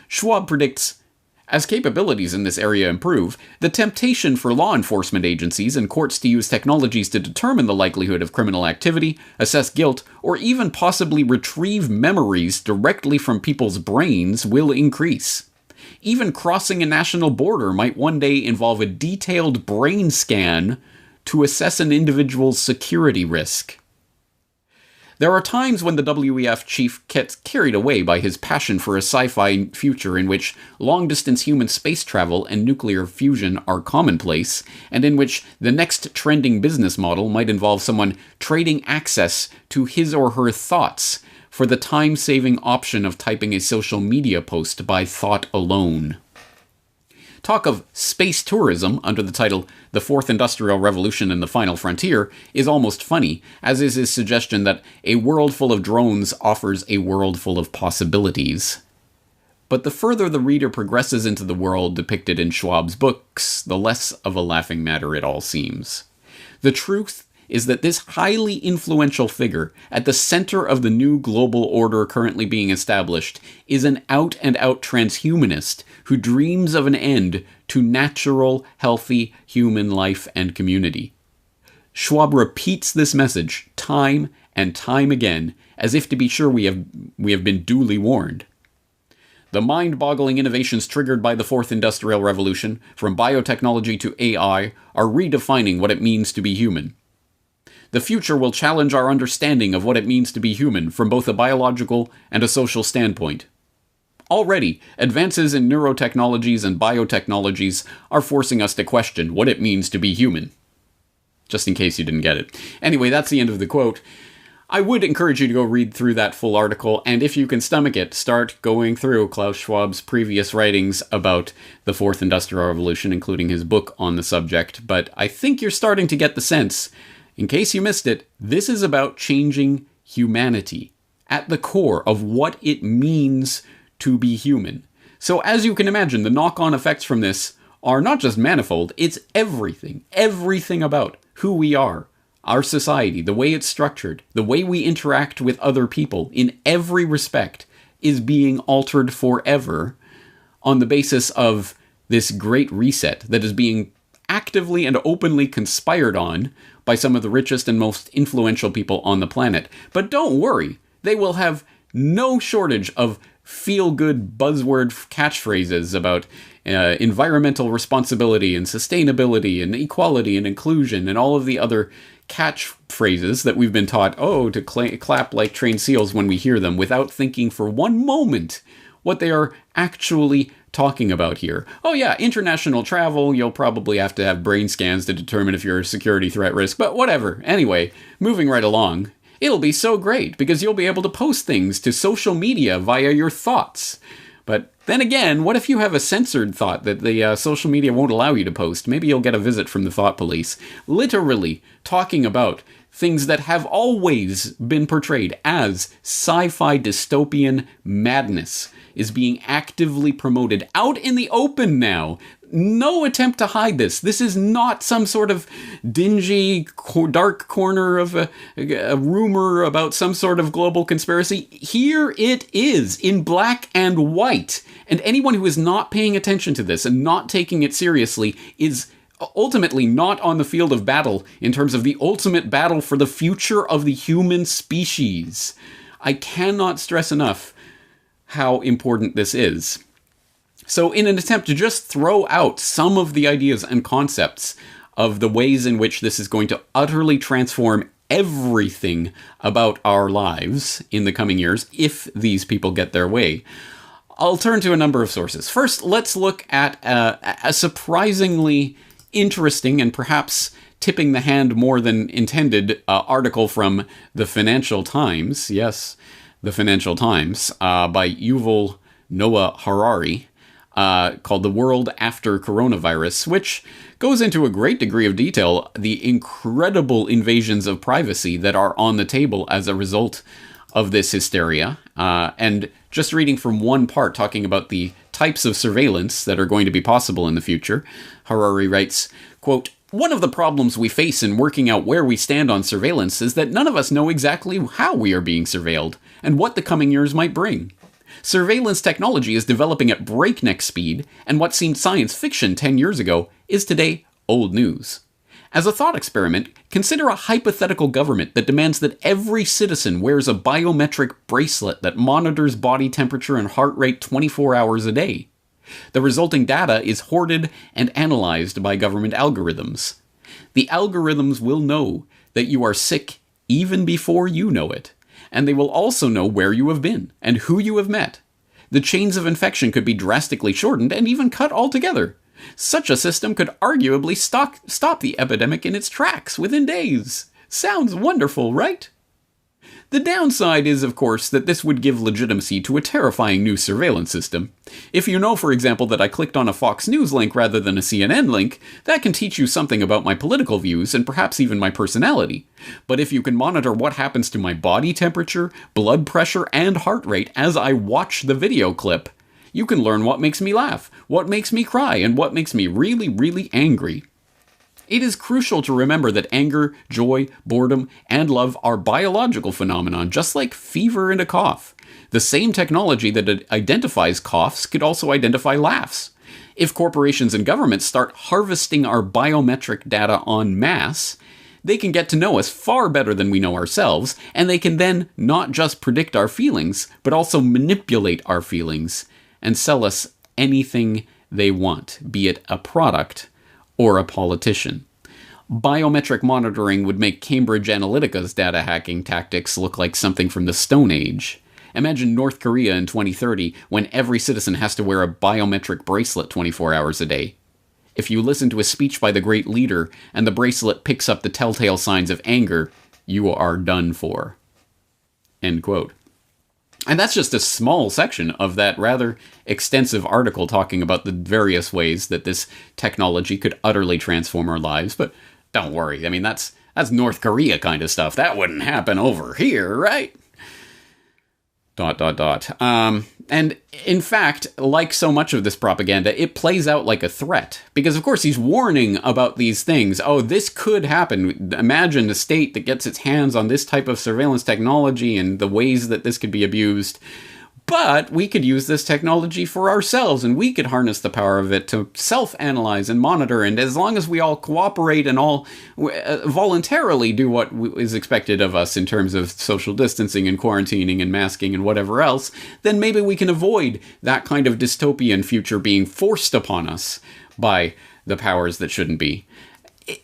Schwab predicts, as capabilities in this area improve, the temptation for law enforcement agencies and courts to use technologies to determine the likelihood of criminal activity, assess guilt, or even possibly retrieve memories directly from people's brains will increase. Even crossing a national border might one day involve a detailed brain scan to assess an individual's security risk. There are times when the WEF chief gets carried away by his passion for a sci-fi future in which long-distance human space travel and nuclear fusion are commonplace, and in which the next trending business model might involve someone trading access to his or her thoughts for the time-saving option of typing a social media post by thought alone. Talk of space tourism under the title The Fourth Industrial Revolution and the Final Frontier is almost funny, as is his suggestion that a world full of drones offers a world full of possibilities. But the further the reader progresses into the world depicted in Schwab's books, the less of a laughing matter it all seems. The truth is that this highly influential figure at the center of the new global order currently being established is an out-and-out transhumanist who dreams of an end to natural, healthy human life and community. Schwab repeats this message time and time again, as if to be sure we have been duly warned. The mind-boggling innovations triggered by the Fourth Industrial Revolution, from biotechnology to AI, are redefining what it means to be human. The future will challenge our understanding of what it means to be human from both a biological and a social standpoint. Already, advances in neurotechnologies and biotechnologies are forcing us to question what it means to be human. Just in case you didn't get it. Anyway, that's the end of the quote. I would encourage you to go read through that full article, and if you can stomach it, start going through Klaus Schwab's previous writings about the Fourth Industrial Revolution, including his book on the subject. But I think you're starting to get the sense. In case you missed it, this is about changing humanity at the core of what it means to be human. So as you can imagine, the knock-on effects from this are not just manifold, it's everything about who we are, our society, the way it's structured, the way we interact with other people in every respect is being altered forever on the basis of this great reset that is being actively and openly conspired on by some of the richest and most influential people on the planet. But don't worry, they will have no shortage of feel-good buzzword catchphrases about environmental responsibility and sustainability and equality and inclusion and all of the other catchphrases that we've been taught, to clap like trained seals when we hear them without thinking for one moment what they are actually talking about here. Oh yeah, international travel, you'll probably have to have brain scans to determine if you're a security threat risk, but whatever. Anyway, moving right along. It'll be so great because you'll be able to post things to social media via your thoughts. But then again, what if you have a censored thought that the social media won't allow you to post? Maybe you'll get a visit from the thought police. Literally talking about things that have always been portrayed as sci-fi dystopian madness is being actively promoted out in the open now. No attempt to hide this. This is not some sort of dingy, dark corner of a rumor about some sort of global conspiracy. Here it is, in black and white. And anyone who is not paying attention to this and not taking it seriously is ultimately not on the field of battle in terms of the ultimate battle for the future of the human species. I cannot stress enough how important this is. So in an attempt to just throw out some of the ideas and concepts of the ways in which this is going to utterly transform everything about our lives in the coming years, if these people get their way, I'll turn to a number of sources. First, let's look at a surprisingly interesting and perhaps tipping the hand more than intended article from the Financial Times. Yes, the Financial Times, by Yuval Noah Harari, called The World After Coronavirus, which goes into a great degree of detail the incredible invasions of privacy that are on the table as a result of this hysteria. And just reading from one part talking about the types of surveillance that are going to be possible in the future, Harari writes, quote, "One of the problems we face in working out where we stand on surveillance is that none of us know exactly how we are being surveilled and what the coming years might bring. Surveillance technology is developing at breakneck speed, and what seemed science fiction 10 years ago is today old news. As a thought experiment, consider a hypothetical government that demands that every citizen wears a biometric bracelet that monitors body temperature and heart rate 24 hours a day. The resulting data is hoarded and analyzed by government algorithms. The algorithms will know that you are sick even before you know it, and they will also know where you have been and who you have met. The chains of infection could be drastically shortened and even cut altogether. Such a system could arguably stop the epidemic in its tracks within days. Sounds wonderful, right? The downside is, of course, that this would give legitimacy to a terrifying new surveillance system. If you know, for example, that I clicked on a Fox News link rather than a CNN link, that can teach you something about my political views and perhaps even my personality. But if you can monitor what happens to my body temperature, blood pressure, and heart rate as I watch the video clip, you can learn what makes me laugh, what makes me cry, and what makes me really, really angry. It is crucial to remember that anger, joy, boredom, and love are biological phenomena, just like fever and a cough. The same technology that identifies coughs could also identify laughs. If corporations and governments start harvesting our biometric data en masse, they can get to know us far better than we know ourselves, and they can then not just predict our feelings, but also manipulate our feelings and sell us anything they want, be it a product or a politician. Biometric monitoring would make Cambridge Analytica's data hacking tactics look like something from the Stone Age. Imagine North Korea in 2030 when every citizen has to wear a biometric bracelet 24 hours a day. If you listen to a speech by the great leader and the bracelet picks up the telltale signs of anger, you are done for." End quote. And that's just a small section of that rather extensive article talking about the various ways that this technology could utterly transform our lives. But don't worry, I mean, that's North Korea kind of stuff. That wouldn't happen over here, right? ... And in fact, like so much of this propaganda, it plays out like a threat. Because of course he's warning about these things. Oh, this could happen. Imagine a state that gets its hands on this type of surveillance technology and the ways that this could be abused. But we could use this technology for ourselves, and we could harness the power of it to self-analyze and monitor, and as long as we all cooperate and all voluntarily do what is expected of us in terms of social distancing and quarantining and masking and whatever else, then maybe we can avoid that kind of dystopian future being forced upon us by the powers that shouldn't be.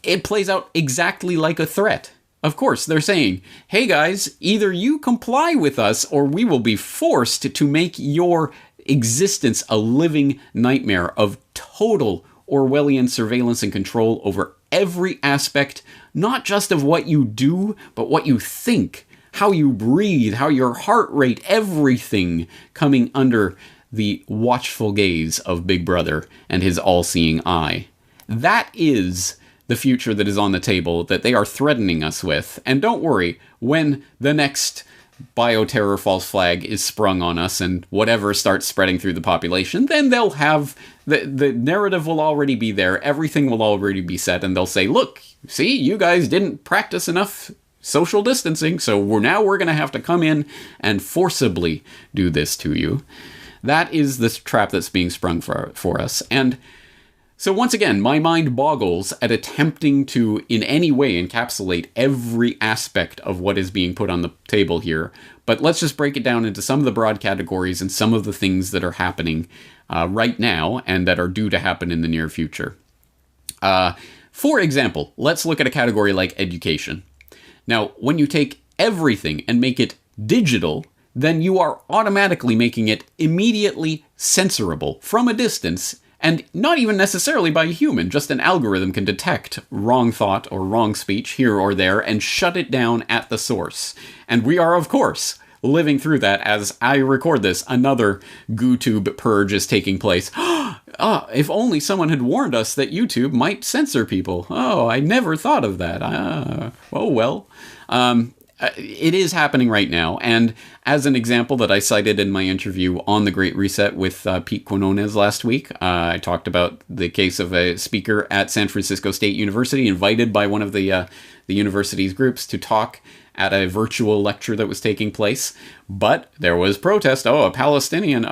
It plays out exactly like a threat. Of course, they're saying, hey guys, either you comply with us or we will be forced to make your existence a living nightmare of total Orwellian surveillance and control over every aspect, not just of what you do, but what you think, how you breathe, how your heart rate, everything coming under the watchful gaze of Big Brother and his all-seeing eye. That is the future that is on the table that they are threatening us with. And don't worry, when the next bioterror false flag is sprung on us and whatever starts spreading through the population, then they'll have the narrative will already be there, everything will already be set, and they'll say, look, see, you guys didn't practice enough social distancing, so we're going to have to come in and forcibly do this to you. That is the trap that's being sprung for us. And so once again, my mind boggles at attempting to in any way encapsulate every aspect of what is being put on the table here But let's just break it down into some of the broad categories and some of the things that are happening right now and that are due to happen in the near future. For example, let's look at a category like education. Now, when you take everything and make it digital, then you are automatically making it immediately censorable from a distance, and not even necessarily by a human. Just an algorithm can detect wrong thought or wrong speech here or there and shut it down at the source. And we are, of course, living through that as I record this. Another GooTube purge is taking place. If only someone had warned us that YouTube might censor people. Oh, I never thought of that. Oh, well. It is happening right now, and as an example that I cited in my interview on The Great Reset with Pete Quinones last week, I talked about the case of a speaker at San Francisco State University invited by one of the university's groups to talk at a virtual lecture that was taking place, but there was protest. Oh, a Palestinian,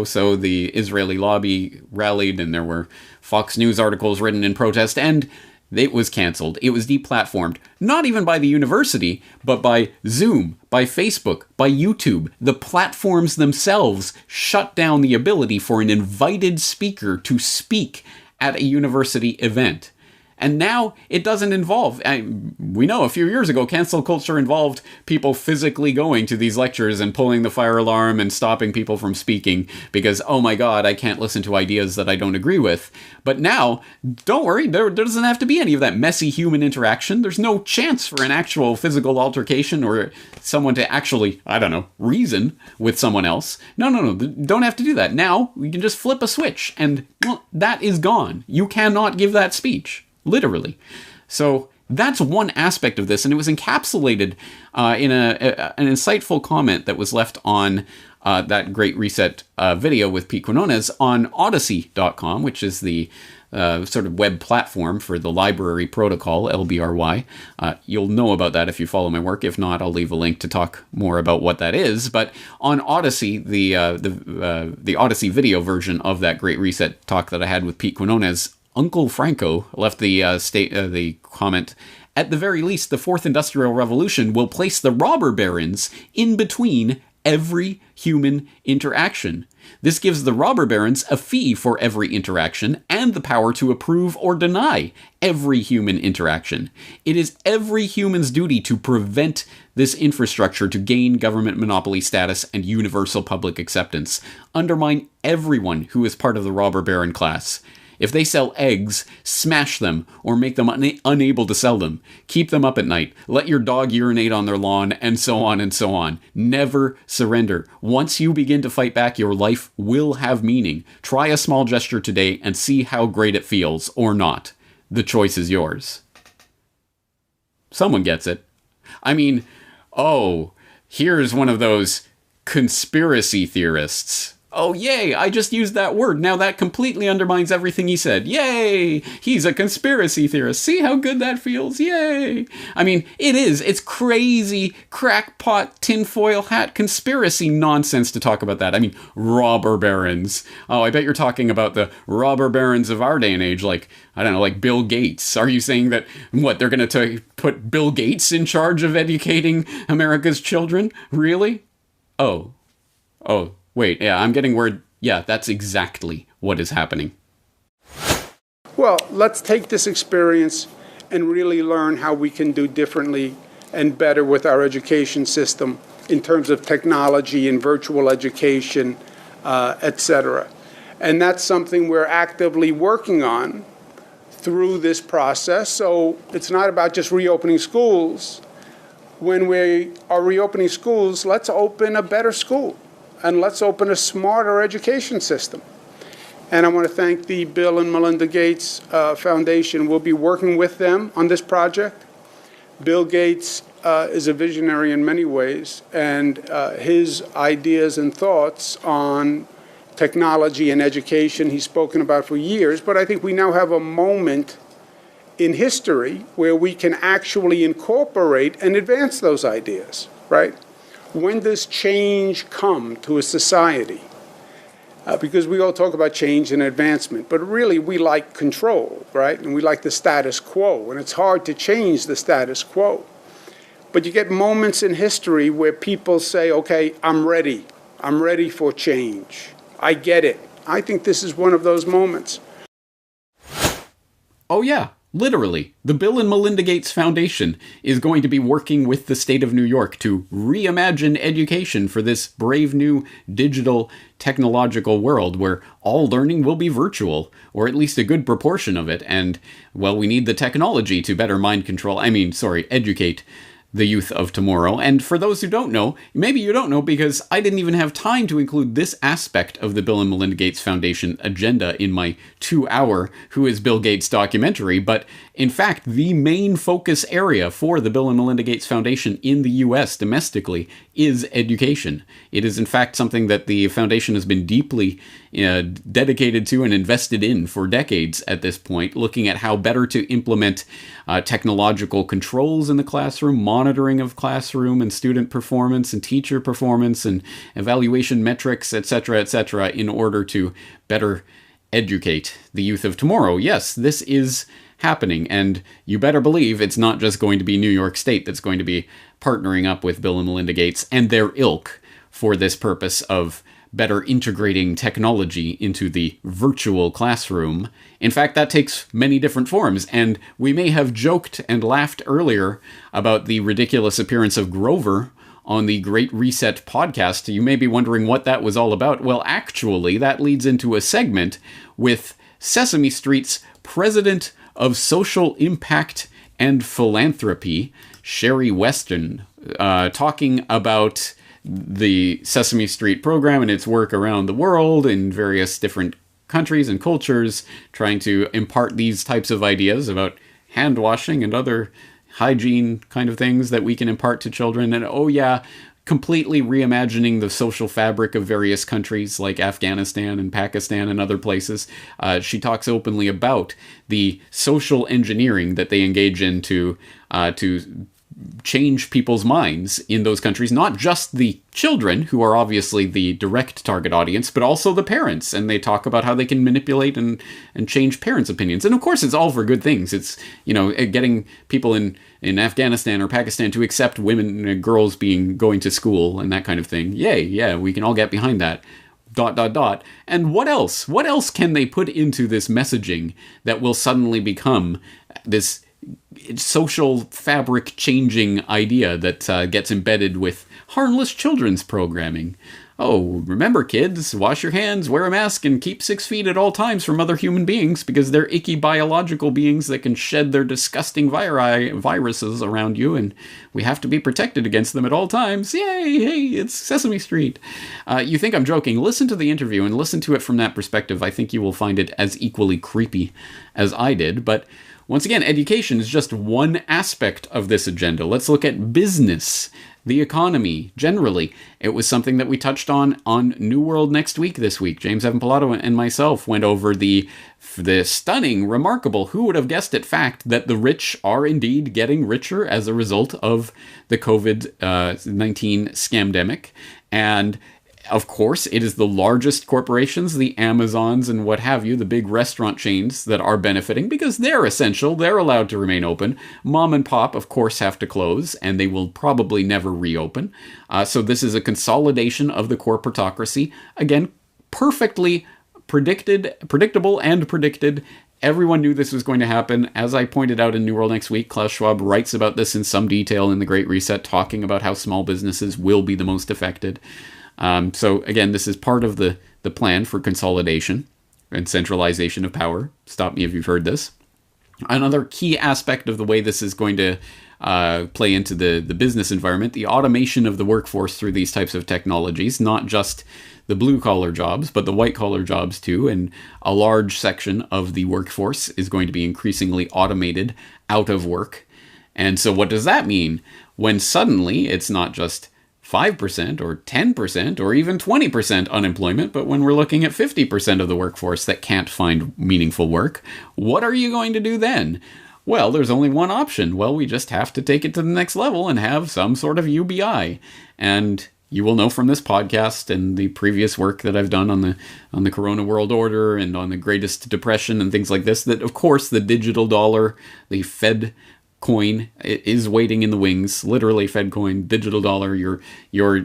so the Israeli lobby rallied, and there were Fox News articles written in protest, and it was canceled. It was deplatformed. Not even by the university, but by Zoom, by Facebook, by YouTube. The platforms themselves shut down the ability for an invited speaker to speak at a university event. And now it doesn't involve, we know a few years ago, cancel culture involved people physically going to these lectures and pulling the fire alarm and stopping people from speaking because, oh my God, I can't listen to ideas that I don't agree with. But now, don't worry, there doesn't have to be any of that messy human interaction. There's no chance for an actual physical altercation or someone to actually, reason with someone else. No, don't have to do that. Now, we can just flip a switch and, well, that is gone. You cannot give that speech. Literally. So that's one aspect of this, and it was encapsulated in an insightful comment that was left on that Great Reset video with Pete Quinones on Odysee.com, which is the sort of web platform for the library protocol, LBRY. You'll know about that if you follow my work. If not, I'll leave a link to talk more about what that is. But on Odysee, the Odysee video version of that Great Reset talk that I had with Pete Quinones, Uncle Franco left the comment, at the very least, the Fourth Industrial Revolution will place the robber barons in between every human interaction. This gives the robber barons a fee for every interaction and the power to approve or deny every human interaction. It is every human's duty to prevent this infrastructure to gain government monopoly status and universal public acceptance. Undermine everyone who is part of the robber baron class. If they sell eggs, smash them or make them unable to sell them. Keep them up at night. Let your dog urinate on their lawn, and so on and so on. Never surrender. Once you begin to fight back, your life will have meaning. Try a small gesture today and see how great it feels, or not. The choice is yours. Someone gets it. Here's one of those conspiracy theorists. Oh, yay, I just used that word. Now that completely undermines everything he said. Yay, he's a conspiracy theorist. See how good that feels? Yay. It is. It's crazy, crackpot, tinfoil hat conspiracy nonsense to talk about that. Robber barons. Oh, I bet you're talking about the robber barons of our day and age, like Bill Gates. Are you saying that, they're going to put Bill Gates in charge of educating America's children? Really? Oh. Wait, yeah, I'm getting word. Yeah, that's exactly what is happening. Well, let's take this experience and really learn how we can do differently and better with our education system in terms of technology and virtual education, etc. And that's something we're actively working on through this process. So it's not about just reopening schools. When we are reopening schools, let's open a better school. And let's open a smarter education system. And I want to thank the Bill and Melinda Gates Foundation. We'll be working with them on this project. Bill Gates is a visionary in many ways, and his ideas and thoughts on technology and education he's spoken about for years. But I think we now have a moment in history where we can actually incorporate and advance those ideas, right? When does change come to a society? Because we all talk about change and advancement, but really we like control, right? And we like the status quo, and it's hard to change the status quo. But you get moments in history where people say, okay, I'm ready. I'm ready for change. I get it. I think this is one of those moments. Oh yeah, literally. The Bill and Melinda Gates Foundation is going to be working with the state of New York to reimagine education for this brave new digital technological world where all learning will be virtual, or at least a good proportion of it. And, well, we need the technology to better educate the youth of tomorrow. And for those who don't know, maybe you don't know because I didn't even have time to include this aspect of the Bill and Melinda Gates Foundation agenda in my 2-hour Who is Bill Gates documentary, but in fact, the main focus area for the Bill and Melinda Gates Foundation in the US domestically is education. It is in fact something that the foundation has been deeply dedicated to and invested in for decades at this point, looking at how better to implement technological controls in the classroom, monitoring of classroom and student performance and teacher performance and evaluation metrics, etc., in order to better educate the youth of tomorrow. Yes, this is happening, and you better believe it's not just going to be New York State that's going to be partnering up with Bill and Melinda Gates and their ilk for this purpose of better integrating technology into the virtual classroom. In fact, that takes many different forms, and we may have joked and laughed earlier about the ridiculous appearance of Grover on the Great Reset podcast. You may be wondering what that was all about. Well, actually, that leads into a segment with Sesame Street's president of Social Impact and Philanthropy, Sherry Weston, talking about the Sesame Street program and its work around the world in various different countries and cultures, trying to impart these types of ideas about hand washing and other hygiene kind of things that we can impart to children. And oh yeah, completely reimagining the social fabric of various countries like Afghanistan and Pakistan and other places. She talks openly about the social engineering that they engage in to change people's minds in those countries, not just the children, who are obviously the direct target audience, but also the parents. And they talk about how they can manipulate and change parents' opinions. And of course, it's all for good things. It's, getting people in Afghanistan or Pakistan to accept women and girls going to school and that kind of thing. Yay, yeah, we can all get behind that. ... And what else? What else can they put into this messaging that will suddenly become this social fabric changing idea that gets embedded with harmless children's programming? Oh, remember kids, wash your hands, wear a mask, and keep 6 feet at all times from other human beings because they're icky biological beings that can shed their disgusting viruses around you, and we have to be protected against them at all times. Yay, hey, it's Sesame Street. You think I'm joking? Listen to the interview and listen to it from that perspective. I think you will find it as equally creepy as I did, but once again, education is just one aspect of this agenda. Let's look at business, the economy, generally. It was something that we touched on New World Next Week this week. James Evan Pilato and myself went over the stunning, remarkable, who would have guessed it, fact that the rich are indeed getting richer as a result of the COVID-19 scamdemic. And of course, it is the largest corporations, the Amazons and what have you, the big restaurant chains that are benefiting because they're essential. They're allowed to remain open. Mom and pop, of course, have to close, and they will probably never reopen. So this is a consolidation of the corporatocracy. Again, perfectly predictable and predicted. Everyone knew this was going to happen. As I pointed out in New World Next Week, Klaus Schwab writes about this in some detail in The Great Reset, talking about how small businesses will be the most affected. So again, this is part of the plan for consolidation and centralization of power. Stop me if you've heard this. Another key aspect of the way this is going to play into the business environment, the automation of the workforce through these types of technologies, not just the blue-collar jobs, but the white-collar jobs too. And a large section of the workforce is going to be increasingly automated out of work. And so what does that mean? When suddenly it's not just 5% or 10% or even 20% unemployment, but when we're looking at 50% of the workforce that can't find meaningful work, what are you going to do then? Well, there's only one option. Well, we just have to take it to the next level and have some sort of UBI. And you will know from this podcast and the previous work that I've done on the Corona World Order and on the Greatest Depression and things like this, that of course the digital dollar, the Fed coin is waiting in the wings, literally FedCoin, digital dollar, your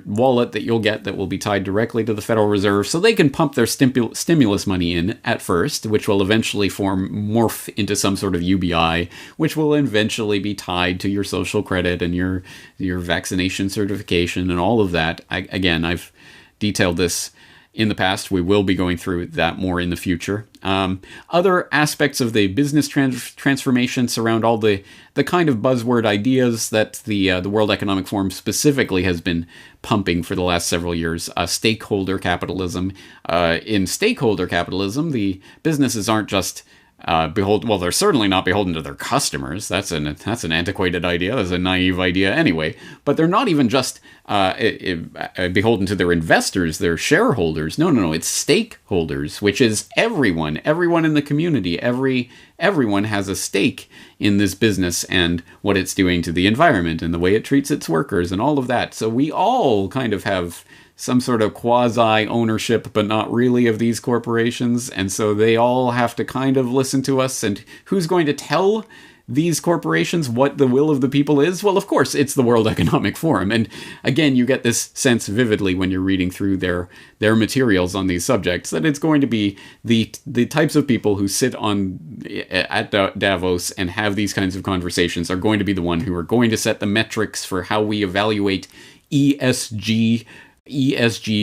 wallet that you'll get that will be tied directly to the Federal Reserve, so they can pump their stimulus money in at first, which will eventually morph into some sort of UBI, which will eventually be tied to your social credit and your vaccination certification and all of that. Again, I've detailed this in the past. We will be going through that more in the future. Other aspects of the business transformation surround all the kind of buzzword ideas that the World Economic Forum specifically has been pumping for the last several years. Stakeholder capitalism. In stakeholder capitalism, the businesses aren't just they're certainly not beholden to their customers. That's an antiquated idea. That's a naive idea anyway. But they're not even just beholden to their investors, their shareholders. No. It's stakeholders, which is everyone in the community. Everyone has a stake in this business and what it's doing to the environment and the way it treats its workers and all of that. So we all kind of have some sort of quasi-ownership, but not really, of these corporations. And so they all have to kind of listen to us. And who's going to tell these corporations what the will of the people is? Well, of course, it's the World Economic Forum. And again, you get this sense vividly when you're reading through their materials on these subjects, that it's going to be the types of people who sit at Davos and have these kinds of conversations are going to be the one who are going to set the metrics for how we evaluate ESG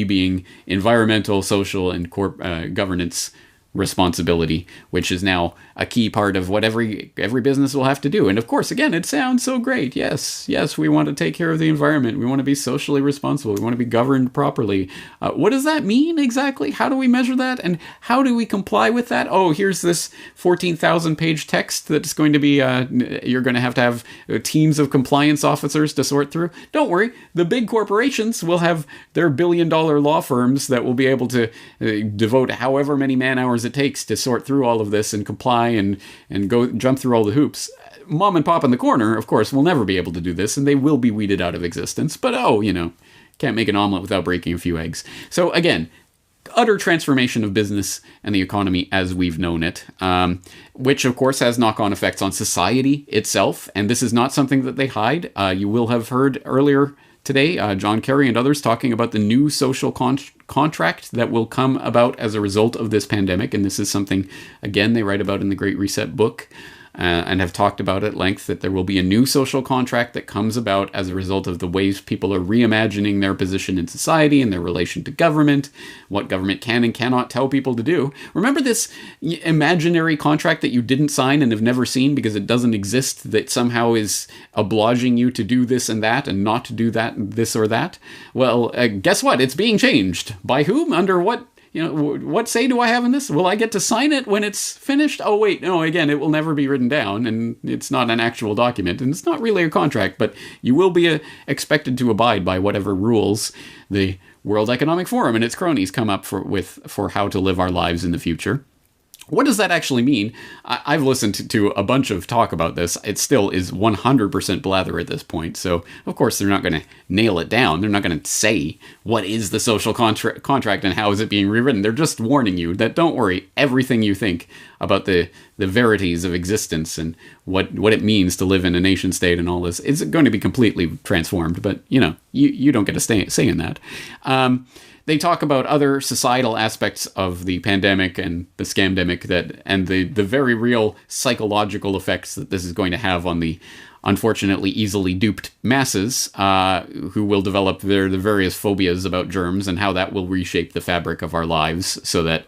being environmental, social, and governance responsibility, which is now a key part of what every business will have to do. And of course, again, it sounds so great. Yes, we want to take care of the environment. We want to be socially responsible. We want to be governed properly. What does that mean exactly? How do we measure that? And how do we comply with that? Oh, here's this 14,000 page text that's going to be, you're going to have teams of compliance officers to sort through. Don't worry. The big corporations will have their billion-dollar law firms that will be able to devote however many man-hours it takes to sort through all of this and comply and go jump through all the hoops. Mom and pop in the corner, of course, will never be able to do this, and they will be weeded out of existence. But can't make an omelet without breaking a few eggs. So again, utter transformation of business and the economy as we've known it, which of course has knock-on effects on society itself. And this is not something that they hide. You will have heard earlier today, John Kerry and others talking about the new social contract that will come about as a result of this pandemic. And this is something, again, they write about in the Great Reset book and have talked about at length, that there will be a new social contract that comes about as a result of the ways people are reimagining their position in society and their relation to government, what government can and cannot tell people to do. Remember this imaginary contract that you didn't sign and have never seen because it doesn't exist, that somehow is obliging you to do this and that and not to do that, this or that? Well, guess what? It's being changed. By whom? Under what? What say do I have in this? Will I get to sign it when it's finished? Oh, wait, no, again, it will never be written down, and it's not an actual document, and it's not really a contract, but you will be expected to abide by whatever rules the World Economic Forum and its cronies come up for how to live our lives in the future. What does that actually mean? I've listened to a bunch of talk about this. It still is 100% blather at this point. So, of course, they're not going to nail it down. They're not going to say what is the social contract and how is it being rewritten. They're just warning you that, don't worry, everything you think about the verities of existence and what it means to live in a nation state and all this is going to be completely transformed. But, you don't get a say in that. They talk about other societal aspects of the pandemic and the scamdemic and the very real psychological effects that this is going to have on the unfortunately easily duped masses who will develop the various phobias about germs, and how that will reshape the fabric of our lives so that,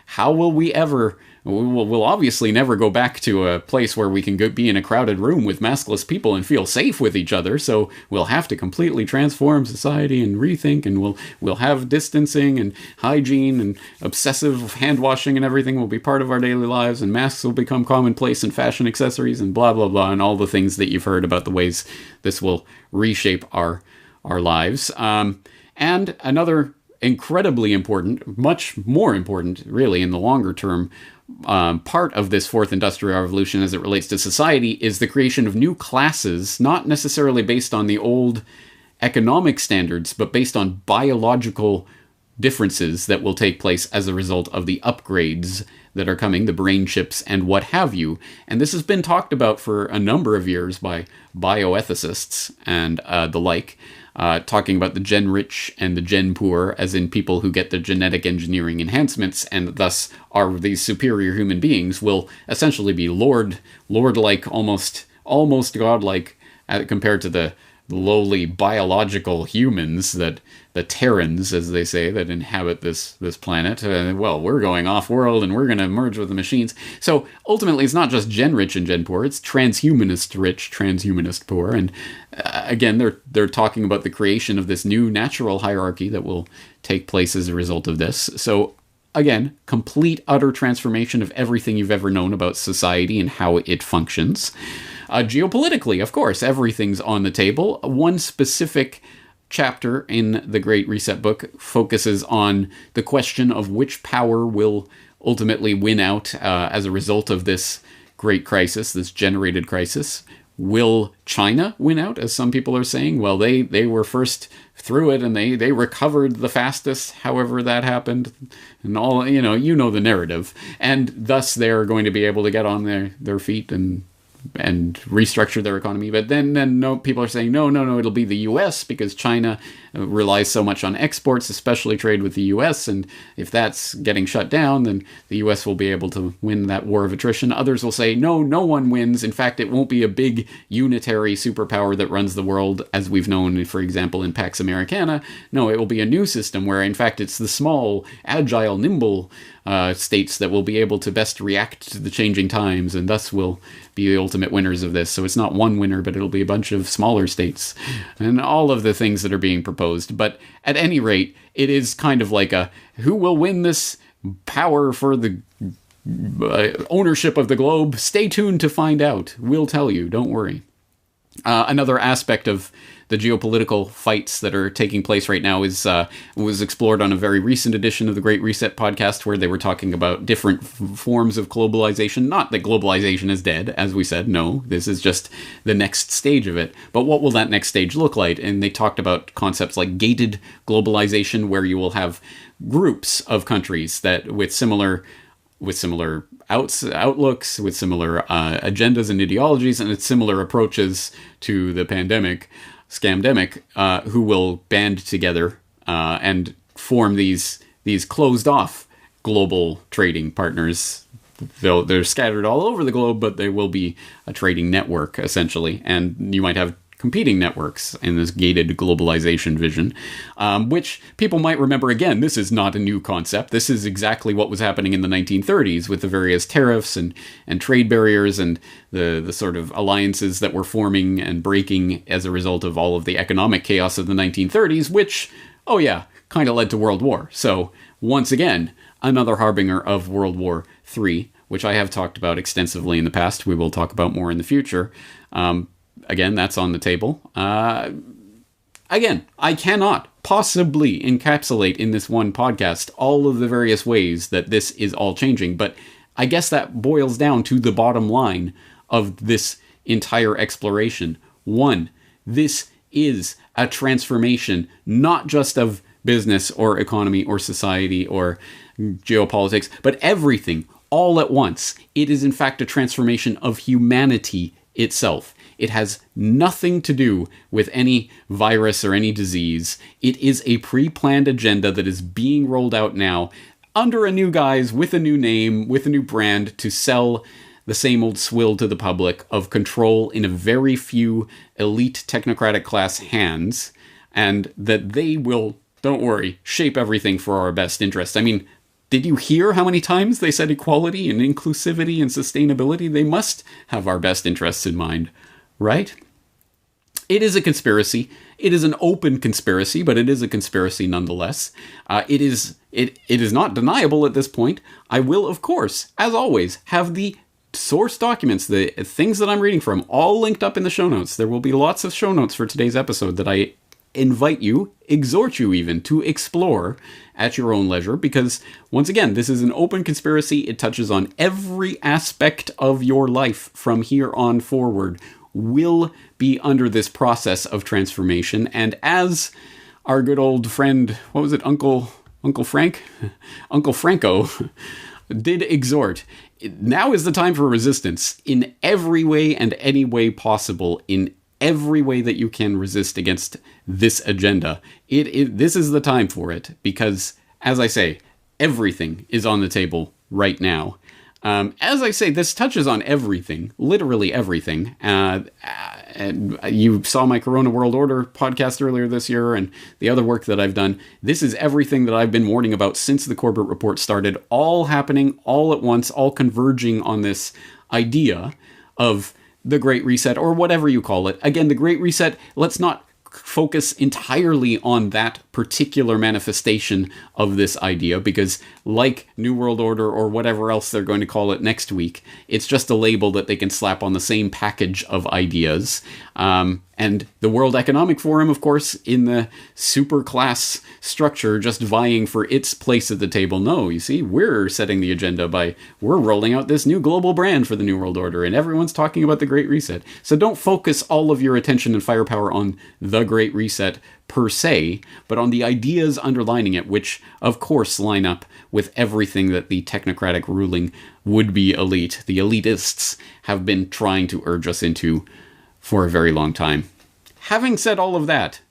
how will we ever... We'll obviously never go back to a place where we can be in a crowded room with maskless people and feel safe with each other. So we'll have to completely transform society and rethink, and we'll have distancing and hygiene and obsessive hand washing and everything will be part of our daily lives, and masks will become commonplace and fashion accessories and blah, blah, blah, and all the things that you've heard about the ways this will reshape our lives. And another incredibly important, much more important, really, in the longer term, part of this fourth industrial revolution as it relates to society is the creation of new classes, not necessarily based on the old economic standards, but based on biological differences that will take place as a result of the upgrades that are coming, the brain chips and what have you. And this has been talked about for a number of years by bioethicists and the like, talking about the gen rich and the gen poor, as in people who get the genetic engineering enhancements and thus are these superior human beings, will essentially be lord-like, almost godlike, compared to the lowly biological humans, that the Terrans, as they say, that inhabit this planet. Well, we're going off-world and we're going to merge with the machines. So ultimately, it's not just gen-rich and gen-poor, it's transhumanist-rich, transhumanist-poor. And again, they're talking about the creation of this new natural hierarchy that will take place as a result of this. So again, complete, utter transformation of everything you've ever known about society and how it functions. Geopolitically, of course, everything's on the table. One specific chapter in the Great Reset book focuses on the question of which power will ultimately win out as a result of this great crisis, this generated crisis. Will China win out, as some people are saying? Well, they were first through it, and they recovered the fastest, however that happened, and all, you know the narrative. And thus they're going to be able to get on their feet and restructure their economy. But then no, people are saying, no, it'll be the U.S. because China relies so much on exports, especially trade with the U.S. And if that's getting shut down, then the U.S. will be able to win that war of attrition. Others will say, no one wins. In fact, it won't be a big unitary superpower that runs the world as we've known, for example, in Pax Americana. No, it will be a new system where, in fact, it's the small, agile, nimble states that will be able to best react to the changing times, and thus will be the ultimate winners of this. So it's not one winner, but it'll be a bunch of smaller states, and all of the things that are being proposed. But at any rate, it is kind of like who will win this power for the ownership of the globe? Stay tuned to find out. We'll tell you, don't worry. Another aspect of the geopolitical fights that are taking place right now was explored on a very recent edition of the Great Reset podcast, where they were talking about different forms of globalization. Not that globalization is dead, as we said. No, this is just the next stage of it. But what will that next stage look like? And they talked about concepts like gated globalization, where you will have groups of countries that with similar outlooks, with similar agendas and ideologies, and similar approaches to the scamdemic, who will band together and form these closed-off global trading partners. They're scattered all over the globe, but they will be a trading network, essentially. And you might have competing networks in this gated globalization vision, which people might remember. Again, this is not a new concept. This is exactly what was happening in the 1930s with the various tariffs and trade barriers and the sort of alliances that were forming and breaking as a result of all of the economic chaos of the 1930s, which, kind of led to World War. So once again, another harbinger of World War III, which I have talked about extensively in the past. We will talk about more in the future. Again, that's on the table. Again, I cannot possibly encapsulate in this one podcast all of the various ways that this is all changing, but I guess that boils down to the bottom line of this entire exploration. One, this is a transformation, not just of business or economy or society or geopolitics, but everything all at once. It is in fact a transformation of humanity itself. It has nothing to do with any virus or any disease. It is a pre-planned agenda that is being rolled out now under a new guise, with a new name, with a new brand, to sell the same old swill to the public of control in a very few elite technocratic class hands, and that they will, don't worry, shape everything for our best interest. I mean, did you hear how many times they said equality and inclusivity and sustainability? They must have our best interests in mind, right? It is a conspiracy. It is an open conspiracy, but it is a conspiracy nonetheless. It is not deniable at this point. I will, of course, as always, have the source documents, the things that I'm reading from, all linked up in the show notes. There will be lots of show notes for today's episode that I invite you, exhort you even, to explore at your own leisure, because, once again, this is an open conspiracy. It touches on every aspect of your life from here on forward will be under this process of transformation. And as our good old friend, what was it, Uncle Frank? Uncle Franco did exhort, now is the time for resistance in every way and any way possible, in every way that you can resist against this agenda. This is the time for it, because, as I say, everything is on the table right now. As I say, this touches on everything, literally everything. And you saw my Corona World Order podcast earlier this year and the other work that I've done. This is everything that I've been warning about since the Corbett Report started, all happening all at once, all converging on this idea of the Great Reset, or whatever you call it. Again, the Great Reset, let's not focus entirely on that particular manifestation of this idea, because like New World Order or whatever else they're going to call it next week, it's just a label that they can slap on the same package of ideas. And the World Economic Forum, of course, in the super class structure, just vying for its place at the table. No, you see, we're setting the agenda we're rolling out this new global brand for the New World Order, and everyone's talking about the Great Reset. So don't focus all of your attention and firepower on the Great Reset per se, but on the ideas underlining it, which, of course, line up with everything that the technocratic ruling would-be elite, the elitists, have been trying to urge us into for a very long time. Having said all of that,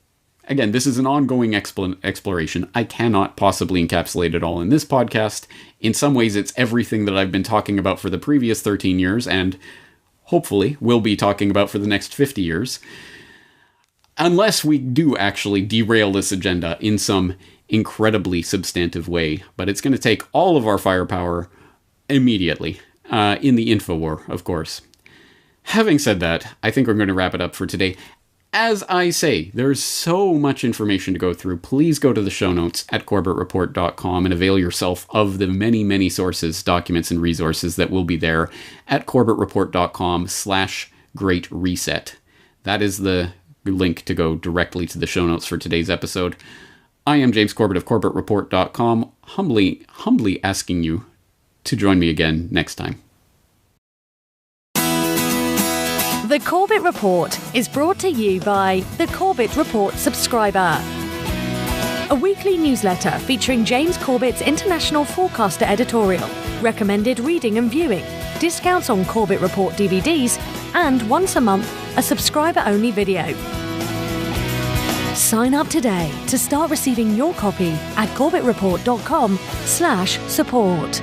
again, this is an ongoing exploration. I cannot possibly encapsulate it all in this podcast. In some ways, it's everything that I've been talking about for the previous 13 years, and hopefully will be talking about for the next 50 years. Unless we do actually derail this agenda in some incredibly substantive way. But it's going to take all of our firepower immediately, in the InfoWar, of course. Having said that, I think we're going to wrap it up for today. As I say, there's so much information to go through. Please go to the show notes at CorbettReport.com and avail yourself of the many, many sources, documents, and resources that will be there at CorbettReport.com/Great Reset. That is the link to go directly to the show notes for today's episode. I am James Corbett of CorbettReport.com, humbly asking you to join me again next time. The Corbett Report is brought to you by the Corbett Report subscriber, a weekly newsletter featuring James Corbett's International Forecaster editorial, recommended reading and viewing, discounts on Corbett Report DVDs, and once a month, a subscriber-only video. Sign up today to start receiving your copy at CorbettReport.com/support.